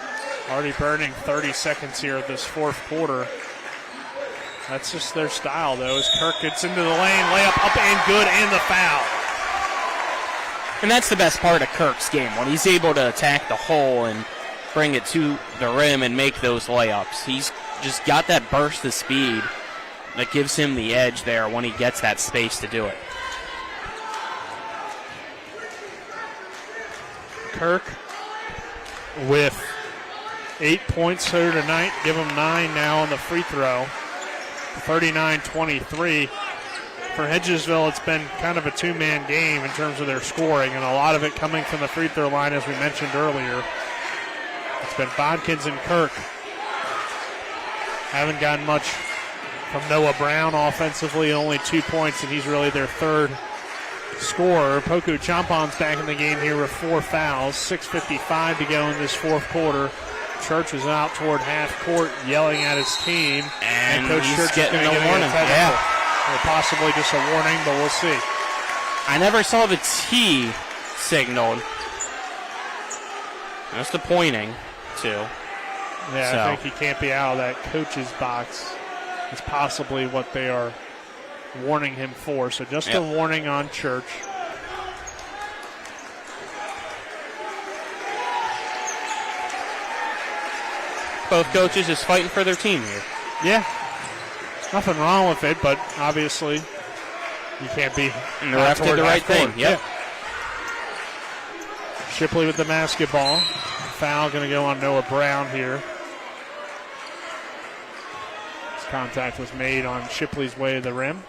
Already burning 30 seconds here of this fourth quarter. That's just their style, though, as Kirk gets into the lane, layup up and good, and the foul. And that's the best part of Kirk's game, when he's able to attack the hole and bring it to the rim and make those layups. He's just got that burst of speed that gives him the edge there when he gets that space to do it. Kirk with 8 points here tonight. Give him 9 now on the free throw. 39-23. for Hedgesville, it's been kind of a two-man game in terms of their scoring, and a lot of it coming from the free throw line, as we mentioned earlier. It's been Bodkins and Kirk. Haven't gotten much from Noah Brown offensively, only 2 points, and he's really their third scorer. Poku Chompon's back in the game here with 4 fouls. 6:55 to go in this fourth quarter. Church is out toward half court yelling at his team. And Coach he's Church getting is going to a give warning. a technical. Yeah. Or possibly just a warning, but we'll see. I never saw the T signaled. That's the pointing, too. Yeah, So. I think he can't be out of that coach's box. It's possibly what they are warning him for. So just a warning on Church. Both coaches just fighting for their team here. Yeah. Nothing wrong with it, but obviously you can't be. And the ref did the right thing. Yep. Shipley with the basketball. Foul going to go on Noah Brown here. This contact was made on Shipley's way to the rim.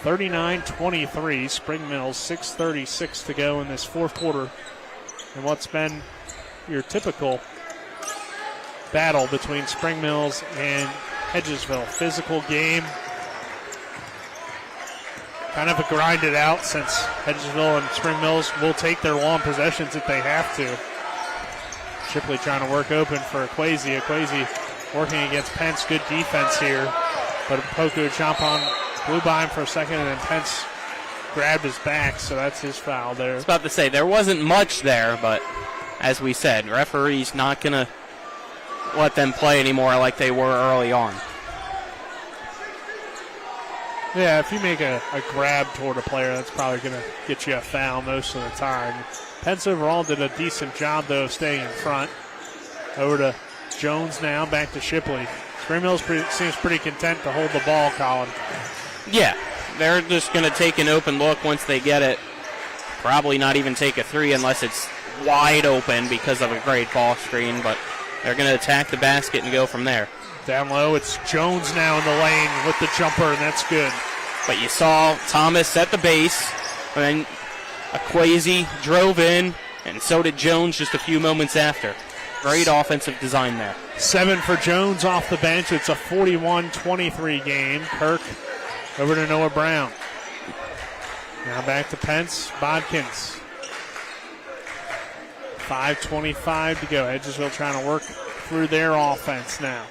39-23, Spring Mills, 6:36 to go in this fourth quarter. And what's been your typical battle between Spring Mills and Hedgesville. Physical game. Kind of a grind it out since Hedgesville and Spring Mills will take their long possessions if they have to. Shipley trying to work open for Equazi. Equazi working against Pence. Good defense here. But Poku Champon blew by him for a second, and then Pence grabbed his back, so that's his foul there. I was about to say, there wasn't much there, but as we said, referee's not going to let them play anymore like they were early on. Yeah, if you make a grab toward a player, that's probably going to get you a foul most of the time. Pence overall did a decent job, though, of staying in front. Over to Jones now, back to Shipley. Spring Mills seems pretty content to hold the ball, Colin. Yeah, they're just going to take an open look once they get it. Probably not even take a three unless it's wide open because of a great ball screen, but they're going to attack the basket and go from there. Down low, it's Jones now in the lane with the jumper, and that's good. But you saw Thomas set the base, and then Equazi drove in, and so did Jones just a few moments after. Great offensive design there. 7 for Jones off the bench. It's a 41-23 game. Kirk over to Noah Brown. Now back to Pence. Bodkins. 5:25 to go. Hedgesville trying to work through their offense now.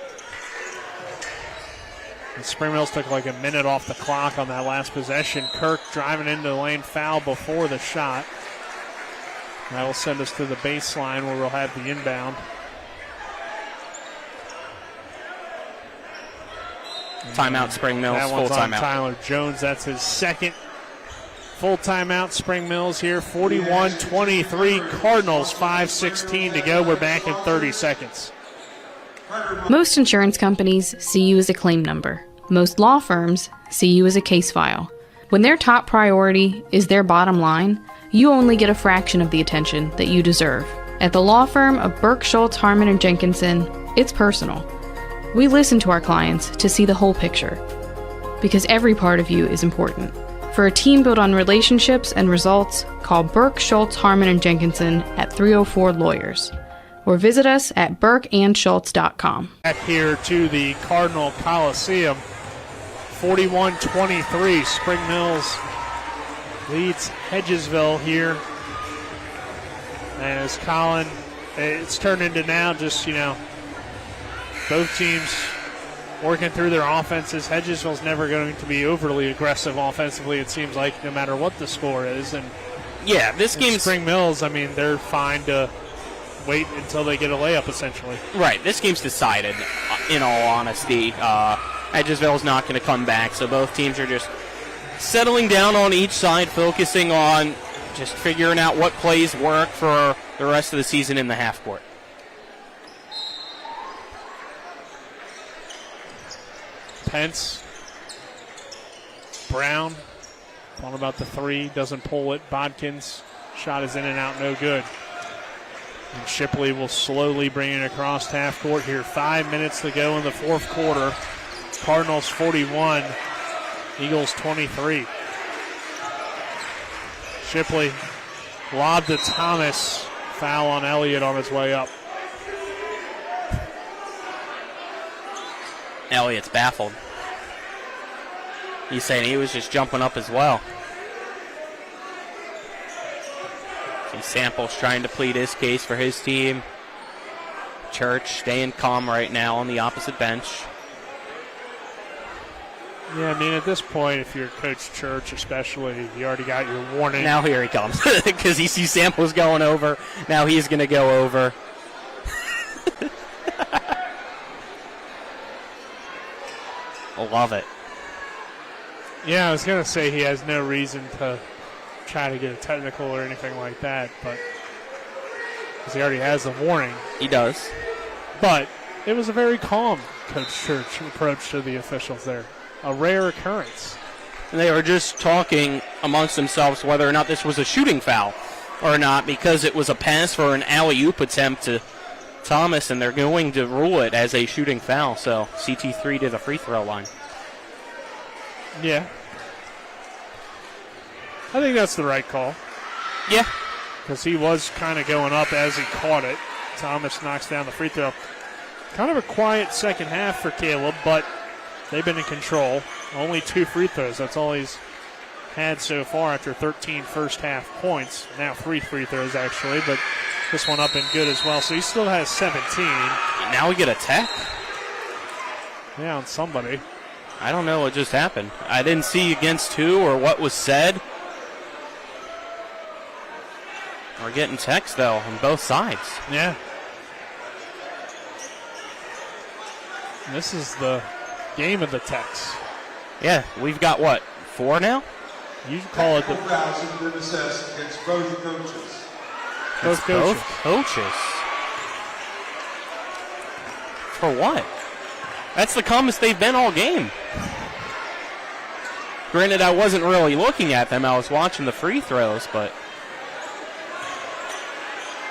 And Spring Mills took like a minute off the clock on that last possession. Kirk driving into the lane, foul before the shot. That will send us to the baseline where we'll have the inbound. Timeout, Spring Mills, that full one's on timeout. Tyler Jones. That's his second full timeout. Spring Mills here, 41-23. Cardinals, 5:16 to go. We're back in 30 seconds. Most insurance companies see you as a claim number. Most law firms see you as a case file. When their top priority is their bottom line, you only get a fraction of the attention that you deserve. At the law firm of Burke, Schultz, Harmon, and Jenkinson, it's personal. We listen to our clients to see the whole picture, because every part of you is important. For a team built on relationships and results, call Burke, Schultz, Harmon, and Jenkinson at 304 Lawyers, or visit us at burkeandschultz.com. Back here to the Cardinal Coliseum, 41-23. Spring Mills leads Hedgesville here. As Colin, it's turned into now just, both teams working through their offenses. Hedgesville's never going to be overly aggressive offensively, it seems like, no matter what the score is. And yeah, this game's Spring Mills, they're fine to wait until they get a layup, essentially. Right, this game's decided, in all honesty. Hedgesville's not going to come back, so both teams are just settling down on each side, focusing on just figuring out what plays work for the rest of the season in the half court. Pence. Brown. Thought about the three. Doesn't pull it. Bodkins. Shot is in and out. No good. And Shipley will slowly bring it across half court here. 5 minutes to go in the fourth quarter. Cardinals 41. Eagles 23. Shipley lobbed to Thomas. Foul on Elliott on his way up. Elliott's baffled. He's saying he was just jumping up as well. See Samples trying to plead his case for his team. Church staying calm right now on the opposite bench. Yeah, I mean, at this point, if you're Coach Church especially, you already got your warning. Now here he comes because he sees Samples going over. Now he's going to go over. Love it. Yeah, I was going to say he has no reason to try to get a technical or anything like that, but because he already has the warning. He does. But it was a very calm Coach Church approach to the officials there. A rare occurrence. And they were just talking amongst themselves whether or not this was a shooting foul or not, because it was a pass for an alley-oop attempt to Thomas, and they're going to rule it as a shooting foul. So CT3 to the free throw line. Yeah. I think that's the right call. Yeah. Because he was kind of going up as he caught it. Thomas knocks down the free throw. Kind of a quiet second half for Caleb, but they've been in control. Only 2 free throws. That's all he's had so far after 13 first half points. Now 3 free throws, actually, but this one up and good as well. So he still has 17. Now we get a tech? Yeah, on somebody. I don't know what just happened. I didn't see against who or what was said. We're getting techs, though, on both sides. Yeah. This is the game of the techs. Yeah, we've got what, 4 now? You call it the fouls have been assessed against both coaches. Both coaches. Both coaches. For what? That's the calmest they've been all game. Granted, I wasn't really looking at them. I was watching the free throws, but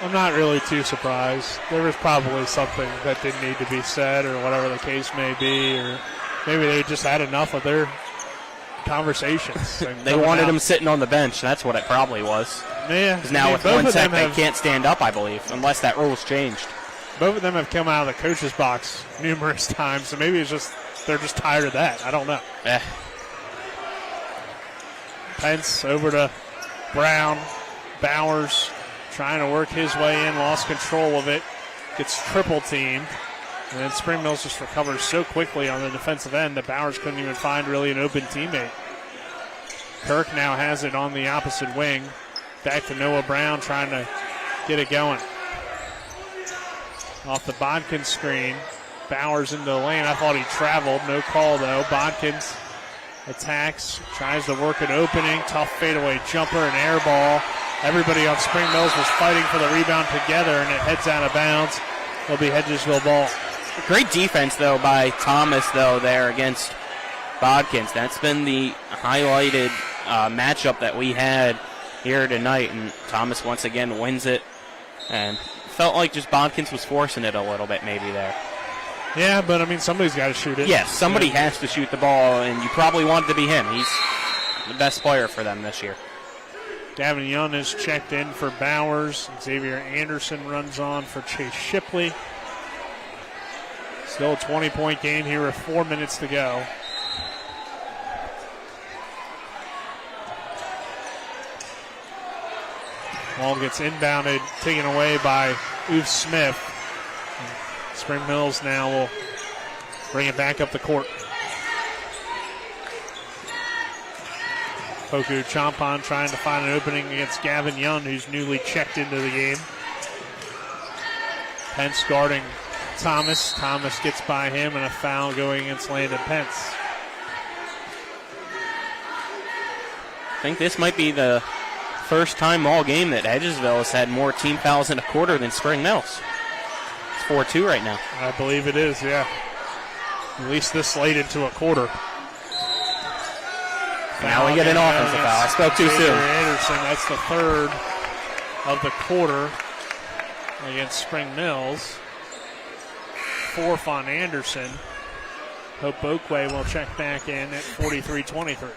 I'm not really too surprised. There was probably something that didn't need to be said or whatever the case may be, or maybe they just had enough of their conversations. They wanted him sitting on the bench. That's what it probably was. Yeah. Because now with one tech, they can't stand up, I believe, unless that rule's changed. Both of them have come out of the coach's box numerous times, so maybe it's just they're just tired of that. I don't know. Pence over to Brown. Bowers trying to work his way in, lost control of it, gets triple teamed. And then Spring Mills just recovers so quickly on the defensive end that Bowers couldn't even find really an open teammate. Kirk now has it on the opposite wing. Back to Noah Brown trying to get it going. Off the Bodkin screen. Bowers into the lane. I thought he traveled. No call, though. Bodkins attacks, tries to work an opening. Tough fadeaway jumper and air ball. Everybody on Spring Mills was fighting for the rebound together, and it heads out of bounds. It'll be Hedgesville ball. Great defense, though, by Thomas, though, there against Bodkins. That's been the highlighted matchup that we had here tonight, and Thomas once again wins it. And felt like just Bodkins was forcing it a little bit maybe there. Yeah, but, I mean, somebody's got to shoot it. Yes, somebody has to shoot the ball, and you probably want it to be him. He's the best player for them this year. Gavin Young is checked in for Bowers. Xavier Anderson runs on for Chase Shipley. Still a 20-point game here with 4 minutes to go. Ball gets inbounded, taken away by Oof Smith. Spring Mills now will bring it back up the court. Poku Champon trying to find an opening against Gavin Young, who's newly checked into the game. Pence guarding Thomas. Thomas gets by him, and a foul going against Landon Pence. I think this might be the first time all game that Hedgesville has had more team fouls in a quarter than Spring Mills. It's 4-2 right now. I believe it is, yeah. At least this late into a quarter. Now we get an offensive foul. I spoke too soon. Anderson, that's the third of the quarter against Spring Mills. Fourth on Anderson. Hope Oakway will check back in at 43-23.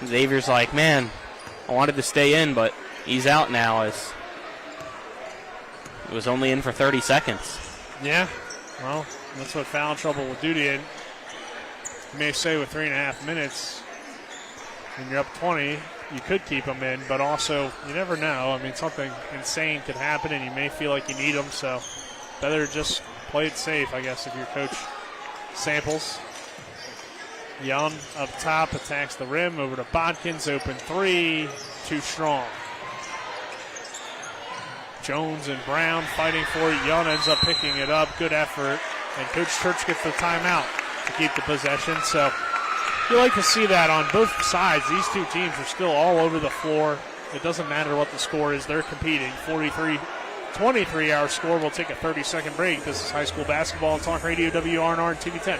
Xavier's like, man, I wanted to stay in, but he's out now as it was only in for 30 seconds. Yeah, well, that's what foul trouble will do to you. You may say with 3.5 minutes, when you're up 20, you could keep them in, but also you never know. I mean, something insane could happen, and you may feel like you need them, so better just play it safe, I guess, if your coach samples. Young up top attacks the rim, over to Bodkins, open three, too strong. Jones and Brown fighting for it. Young ends up picking it up. Good effort. And Coach Church gets the timeout to keep the possession. So you like to see that on both sides. These two teams are still all over the floor. It doesn't matter what the score is. They're competing. 43-23 our score. We'll take a 30-second break. This is high school basketball on Talk Radio WRNR and TV 10.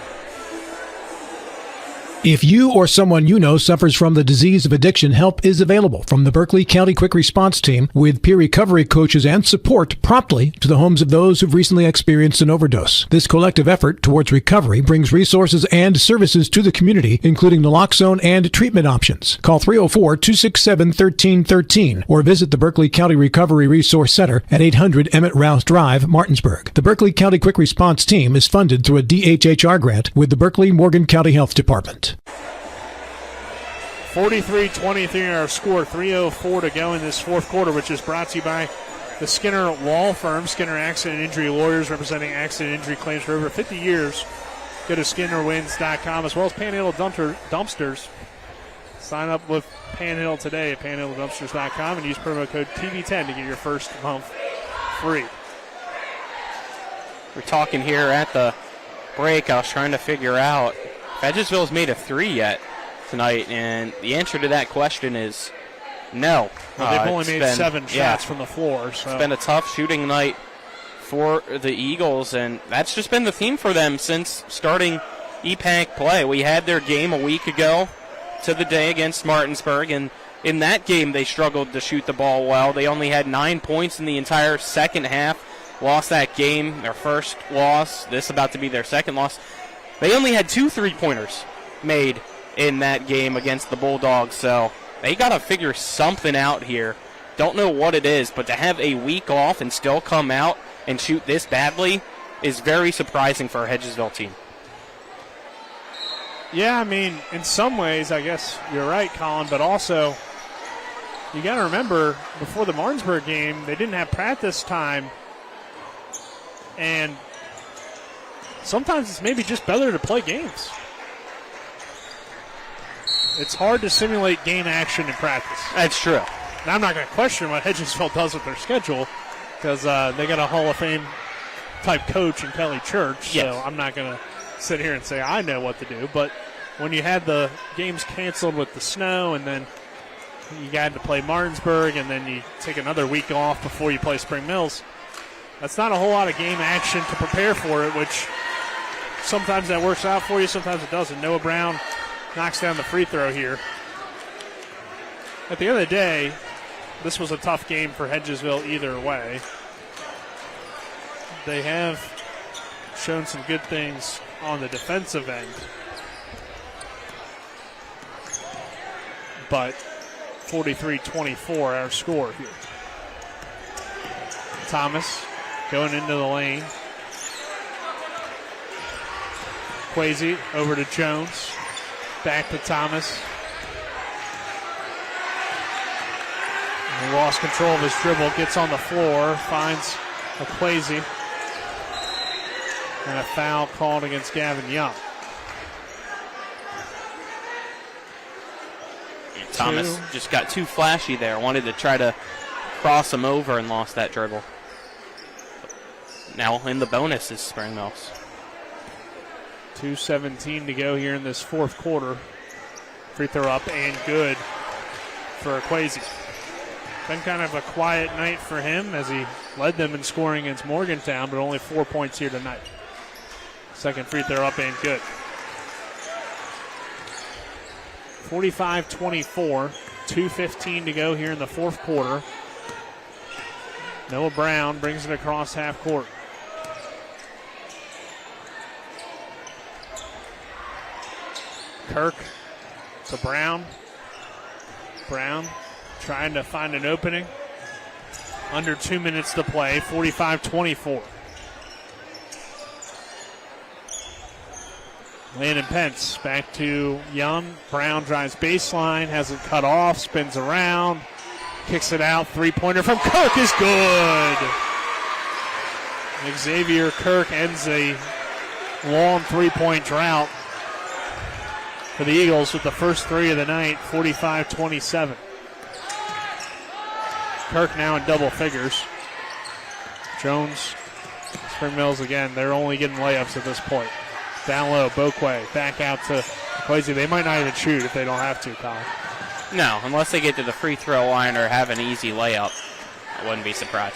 If you or someone you know suffers from the disease of addiction, help is available from the Berkeley County Quick Response Team with peer recovery coaches and support promptly to the homes of those who've recently experienced an overdose. This collective effort towards recovery brings resources and services to the community, including naloxone and treatment options. Call 304-267-1313 or visit the Berkeley County Recovery Resource Center at 800 Emmett Rouse Drive, Martinsburg. The Berkeley County Quick Response Team is funded through a DHHR grant with the Berkeley-Morgan County Health Department. 43-23 our score, 3:04 to go in this fourth quarter, which is brought to you by the Skinner Law Firm. Skinner Accident Injury Lawyers, representing accident injury claims for over 50 years. Go to SkinnerWins.com, as well as Panhandle Dumpsters. Sign up with Panhandle today at PanhandleDumpsters.com and use promo code TV10 to get your first month free. We're talking here at the break. I was trying to figure out if Hedgesville's made a three yet tonight, and the answer to that question is no. Well, they've only made 7 shots from the floor. So. It's been a tough shooting night for the Eagles, and that's just been the theme for them since starting EPAC play. We had their game a week ago to the day against Martinsburg, and in that game they struggled to shoot the ball well. They only had 9 points in the entire second half. Lost that game, their first loss. This about to be their second loss. They only had 2 3-pointers made in that game against the Bulldogs, so they got to figure something out here. Don't know what it is, but to have a week off and still come out and shoot this badly is very surprising for a Hedgesville team. Yeah, I mean, in some ways, I guess you're right, Colin, but also you got to remember, before the Martinsburg game, they didn't have practice time, and sometimes it's maybe just better to play games. It's hard to simulate game action in practice. That's true. Now, I'm not going to question what Hedgesville does with their schedule because they got a Hall of Fame type coach in Kelly Church. Yes. So I'm not going to sit here and say I know what to do. But when you had the games canceled with the snow, and then you got to play Martinsburg, and then you take another week off before you play Spring Mills, that's not a whole lot of game action to prepare for it, which sometimes that works out for you, sometimes it doesn't. Noah Brown knocks down the free throw here. At the end of the day, this was a tough game for Hedgesville either way. They have shown some good things on the defensive end. But 43-24 our score here. Thomas going into the lane. Kwesi over to Jones. Back to Thomas. And he lost control of his dribble, gets on the floor, finds a Kwesi. And a foul called against Gavin Young. Thomas just got too flashy there. Wanted to try to cross him over and lost that dribble. Now in the bonus is Spring Mills. 2:17 to go here in this fourth quarter. Free throw up and good for Kwesi. Been kind of a quiet night for him as he led them in scoring against Morgantown, but only 4 points here tonight. Second free throw up and good. 45-24, 2:15 to go here in the fourth quarter. Noah Brown brings it across half court. Kirk to Brown. Brown trying to find an opening. Under 2 minutes to play, 45-24. Landon Pence back to Young. Brown drives baseline, has it cut off, spins around, kicks it out. Three-pointer from Kirk is good. Xavier Kirk ends a long three-point drought for the Eagles with the first three of the night, 45-27. Kirk now in double figures. Jones, Spring Mills again, they're only getting layups at this point. Down low, Boquay, back out to Kwesi. They might not even shoot if they don't have to, Colin. No, unless they get to the free throw line or have an easy layup. I wouldn't be surprised.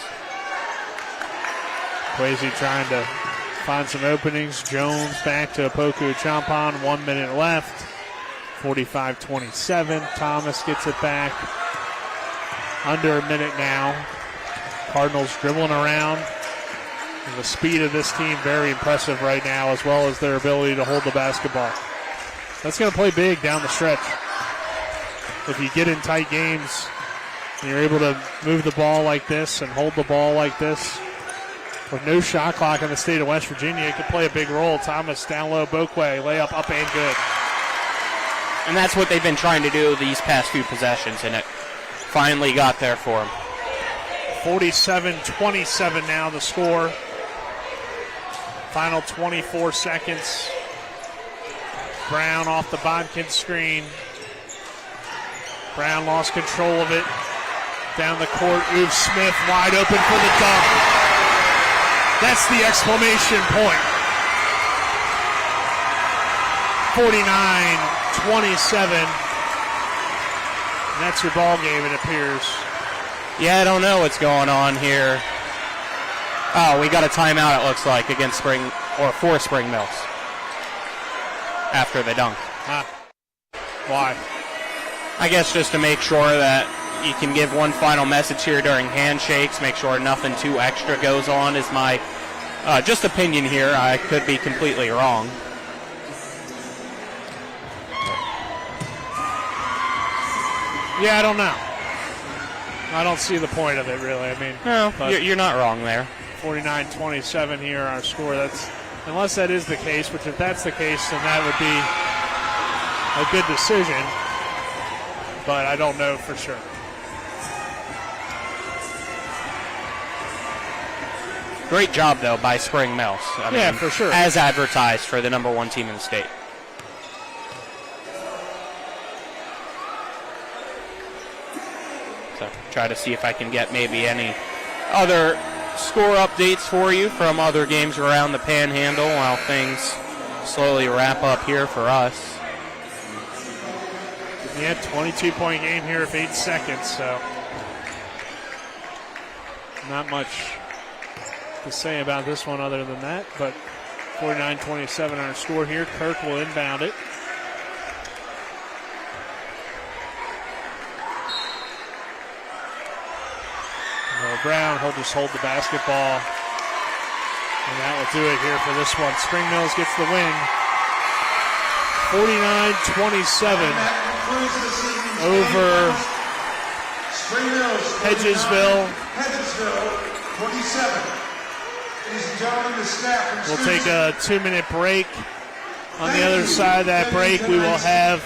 Kwesi trying to find some openings. Jones back to Opoku Champon. 1 minute left. 45-27. Thomas gets it back. Under a minute now. Cardinals dribbling around. And the speed of this team very impressive right now, as well as their ability to hold the basketball. That's going to play big down the stretch. If you get in tight games and you're able to move the ball like this and hold the ball like this, with no shot clock in the state of West Virginia, it could play a big role. Thomas down low, Boquay, layup up and good. And that's what they've been trying to do these past few possessions, and it finally got there for them. 47-27 now the score. Final 24 seconds. Brown off the Bodkin screen. Brown lost control of it. Down the court, Ove Smith wide open for the dunk. That's the exclamation point. 49-27. That's your ball game, it appears. Yeah, I don't know what's going on here. Oh, we got a timeout, it looks like, against Spring, or for Spring Mills. After the dunk. Why? I guess just to make sure that you can give one final message here during handshakes, make sure nothing too extra goes on is my just opinion here. I could be completely wrong. Yeah, I don't know. I don't see the point of it, really. I mean, no, you're not wrong there. 49-27 here, our score. That's, unless that is the case, which if that's the case, then that would be a good decision. But I don't know for sure. Great job, though, by Spring Mills. I mean, for sure. As advertised for the number one team in the state. So try to see if I can get maybe any other score updates for you from other games around the Panhandle while things slowly wrap up here for us. Yeah, 22-point game here of 8 seconds, so not much to say about this one other than that, but 49-27 our score here. Kirk will inbound it. Brown, he'll just hold the basketball, and that will do it here for this one. Spring Mills gets the win. 49-27 over Hedgesville. 27. Ladies and gentlemen, the staff. We'll take a 2-minute break. On the other side of that break, we will have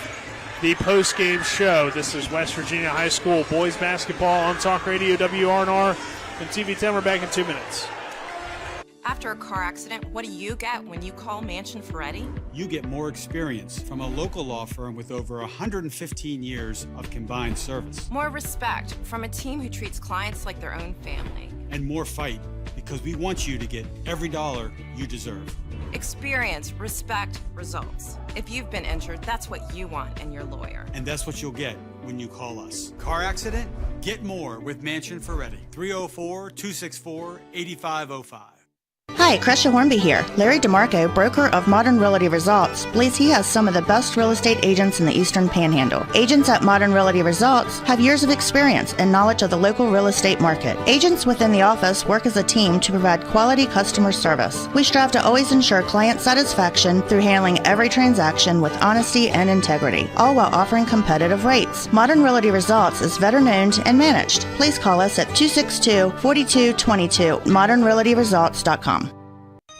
the post-game show. This is West Virginia High School boys basketball on Talk Radio WRNR and TV 10. We're back in 2 minutes. After a car accident, what do you get when you call Mansion Ferretti? You get more experience from a local law firm with over 115 years of combined service. More respect from a team who treats clients like their own family. And more fight, because we want you to get every dollar you deserve. Experience, respect, results. If you've been injured, that's what you want in your lawyer. And that's what you'll get when you call us. Car accident? Get more with Mansion Ferretti. 304-264-8505. Hi, Hi, Crescia Hornby here. Larry DeMarco, broker of Modern Realty Results, believes he has some of the best real estate agents in the Eastern Panhandle. Agents at Modern Realty Results have years of experience and knowledge of the local real estate market. Agents within the office work as a team to provide quality customer service. We strive to always ensure client satisfaction through handling every transaction with honesty and integrity, all while offering competitive rates. Modern Realty Results is veteran-owned and managed. Please call us at 262-4222, modernrealtyresults.com.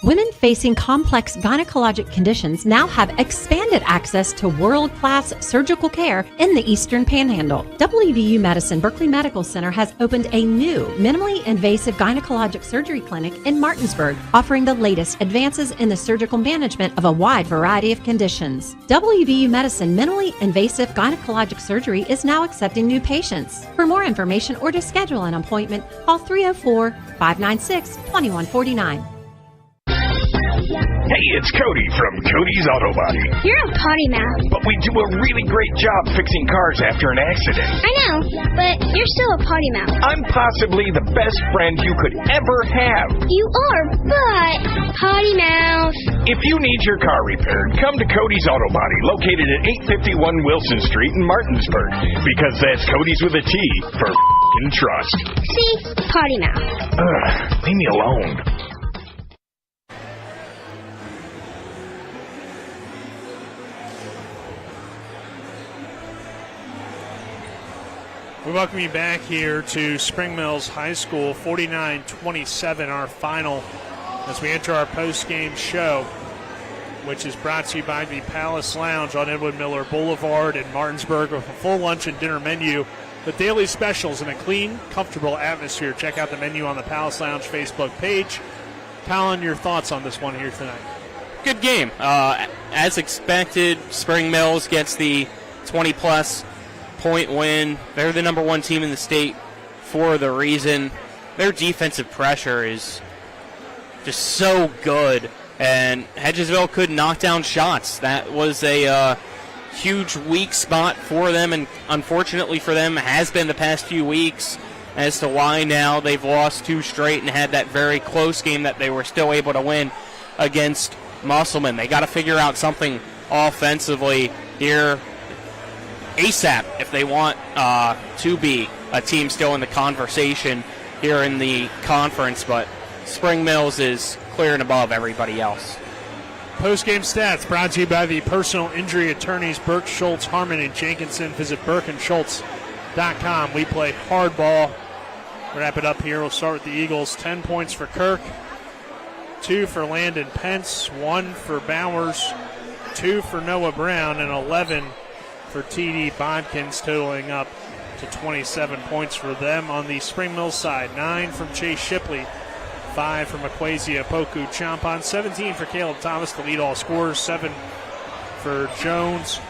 Women facing complex gynecologic conditions now have expanded access to world-class surgical care in the Eastern Panhandle. WVU Medicine Berkeley Medical Center has opened a new minimally invasive gynecologic surgery clinic in Martinsburg, offering the latest advances in the surgical management of a wide variety of conditions. WVU Medicine Minimally Invasive Gynecologic Surgery is now accepting new patients. For more information or to schedule an appointment, call 304-596-2149. Hey, it's Cody from Cody's Auto Body. You're a potty mouth. But we do a really great job fixing cars after an accident. I know, but you're still a potty mouth. I'm possibly the best friend you could ever have. You are, but potty mouth. If you need your car repaired, come to Cody's Auto Body, located at 851 Wilson Street in Martinsburg. Because that's Cody's with a T for f***ing trust. See? Potty mouth. Leave me alone. We welcome you back here to Spring Mills High School, 49-27, our final, as we enter our post-game show, which is brought to you by the Palace Lounge on Edward Miller Boulevard in Martinsburg, with a full lunch and dinner menu, with daily specials and a clean, comfortable atmosphere. Check out the menu on the Palace Lounge Facebook page. Colin, your thoughts on this one here tonight? Good game. As expected, Spring Mills gets the 20-plus point win. They're the number one team in the state for the reason. Their defensive pressure is just so good, and Hedgesville could knock down shots. That was a huge weak spot for them, and unfortunately for them has been the past few weeks, as to why now they've lost two straight and had that very close game that they were still able to win against Musselman. They got to figure out something offensively here ASAP if they want to be a team still in the conversation here in the conference, but Spring Mills is clear and above everybody else. Post-game stats brought to you by the personal injury attorneys Burke, Schultz, Harmon, and Jenkinson. Visit burkeandschultz.com. We play hardball. Wrap it up here. We'll start with the Eagles. 10 points for Kirk, 2 for Landon Pence, 1 for Bowers, 2 for Noah Brown, and 11 for T.D. Bodkins, totaling up to 27 points for them. On the Spring Mills side, 9 from Chase Shipley, 5 from Akwasi Opoku Champon, 17 for Caleb Thomas, the lead all scorers, 7 for Jones,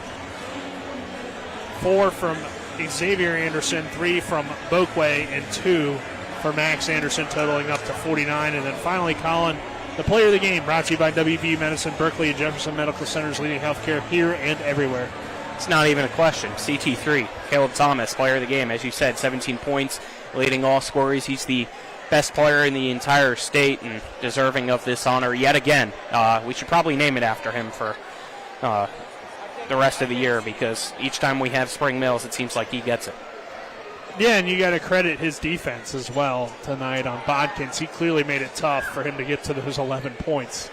4 from Xavier Anderson, 3 from Boakway, and 2 for Max Anderson, totaling up to 49. And then finally, Colin, the player of the game, brought to you by WVU Medicine, Berkeley, and Jefferson Medical Centers, leading healthcare here and everywhere. It's not even a question. CT3, Caleb Thomas, player of the game. As you said, 17 points, leading all scorers. He's the best player in the entire state and deserving of this honor yet again. We should probably name it after him for the rest of the year, because each time we have Spring Mills, it seems like he gets it. Yeah, and you got to credit his defense as well tonight on Bodkins. He clearly made it tough for him to get to those 11 points.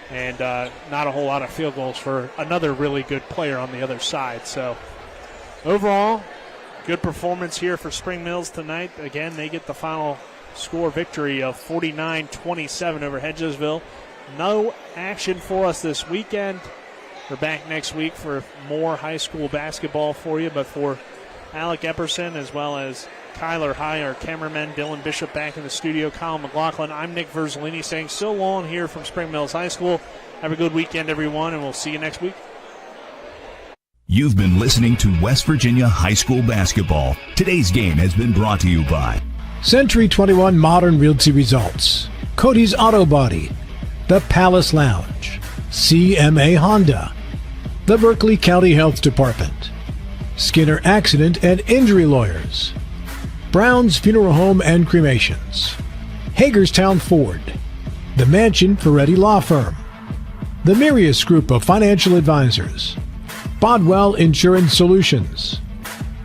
And not a whole lot of field goals for another really good player on the other side. So overall, good performance here for Spring Mills tonight. Again, they get the final score victory of 49-27 over Hedgesville. No action for us this weekend. We're back next week for more high school basketball for you. But for Alec Epperson as well as Kyler High, our cameraman, Dylan Bishop back in the studio, Colin McLaughlin, I'm Nick Verzolini saying so long here from Spring Mills High School. Have a good weekend, everyone, and we'll see you next week. You've been listening to West Virginia High School Basketball. Today's game has been brought to you by Century 21 Modern Realty Results, Cody's Auto Body, The Palace Lounge, CMA Honda, the Berkeley County Health Department, Skinner Accident and Injury Lawyers, Brown's Funeral Home and Cremations, Hagerstown Ford, The Mansion Ferretti Law Firm, the Mirius Group of Financial Advisors, Bodwell Insurance Solutions,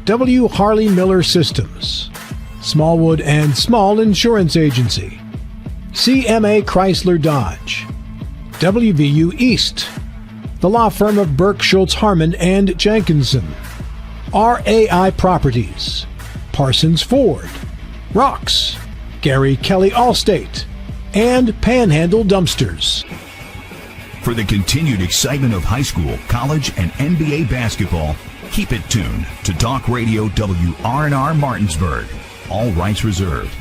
W. Harley Miller Systems, Smallwood and Small Insurance Agency, CMA Chrysler Dodge, WVU East, the law firm of Burke Schultz Harmon and Jenkinson, RAI Properties, Parsons Ford, Rocks, Gary Kelly Allstate, and Panhandle Dumpsters. For the continued excitement of high school, college, and NBA basketball, keep it tuned to Talk Radio WRNR Martinsburg. All rights reserved.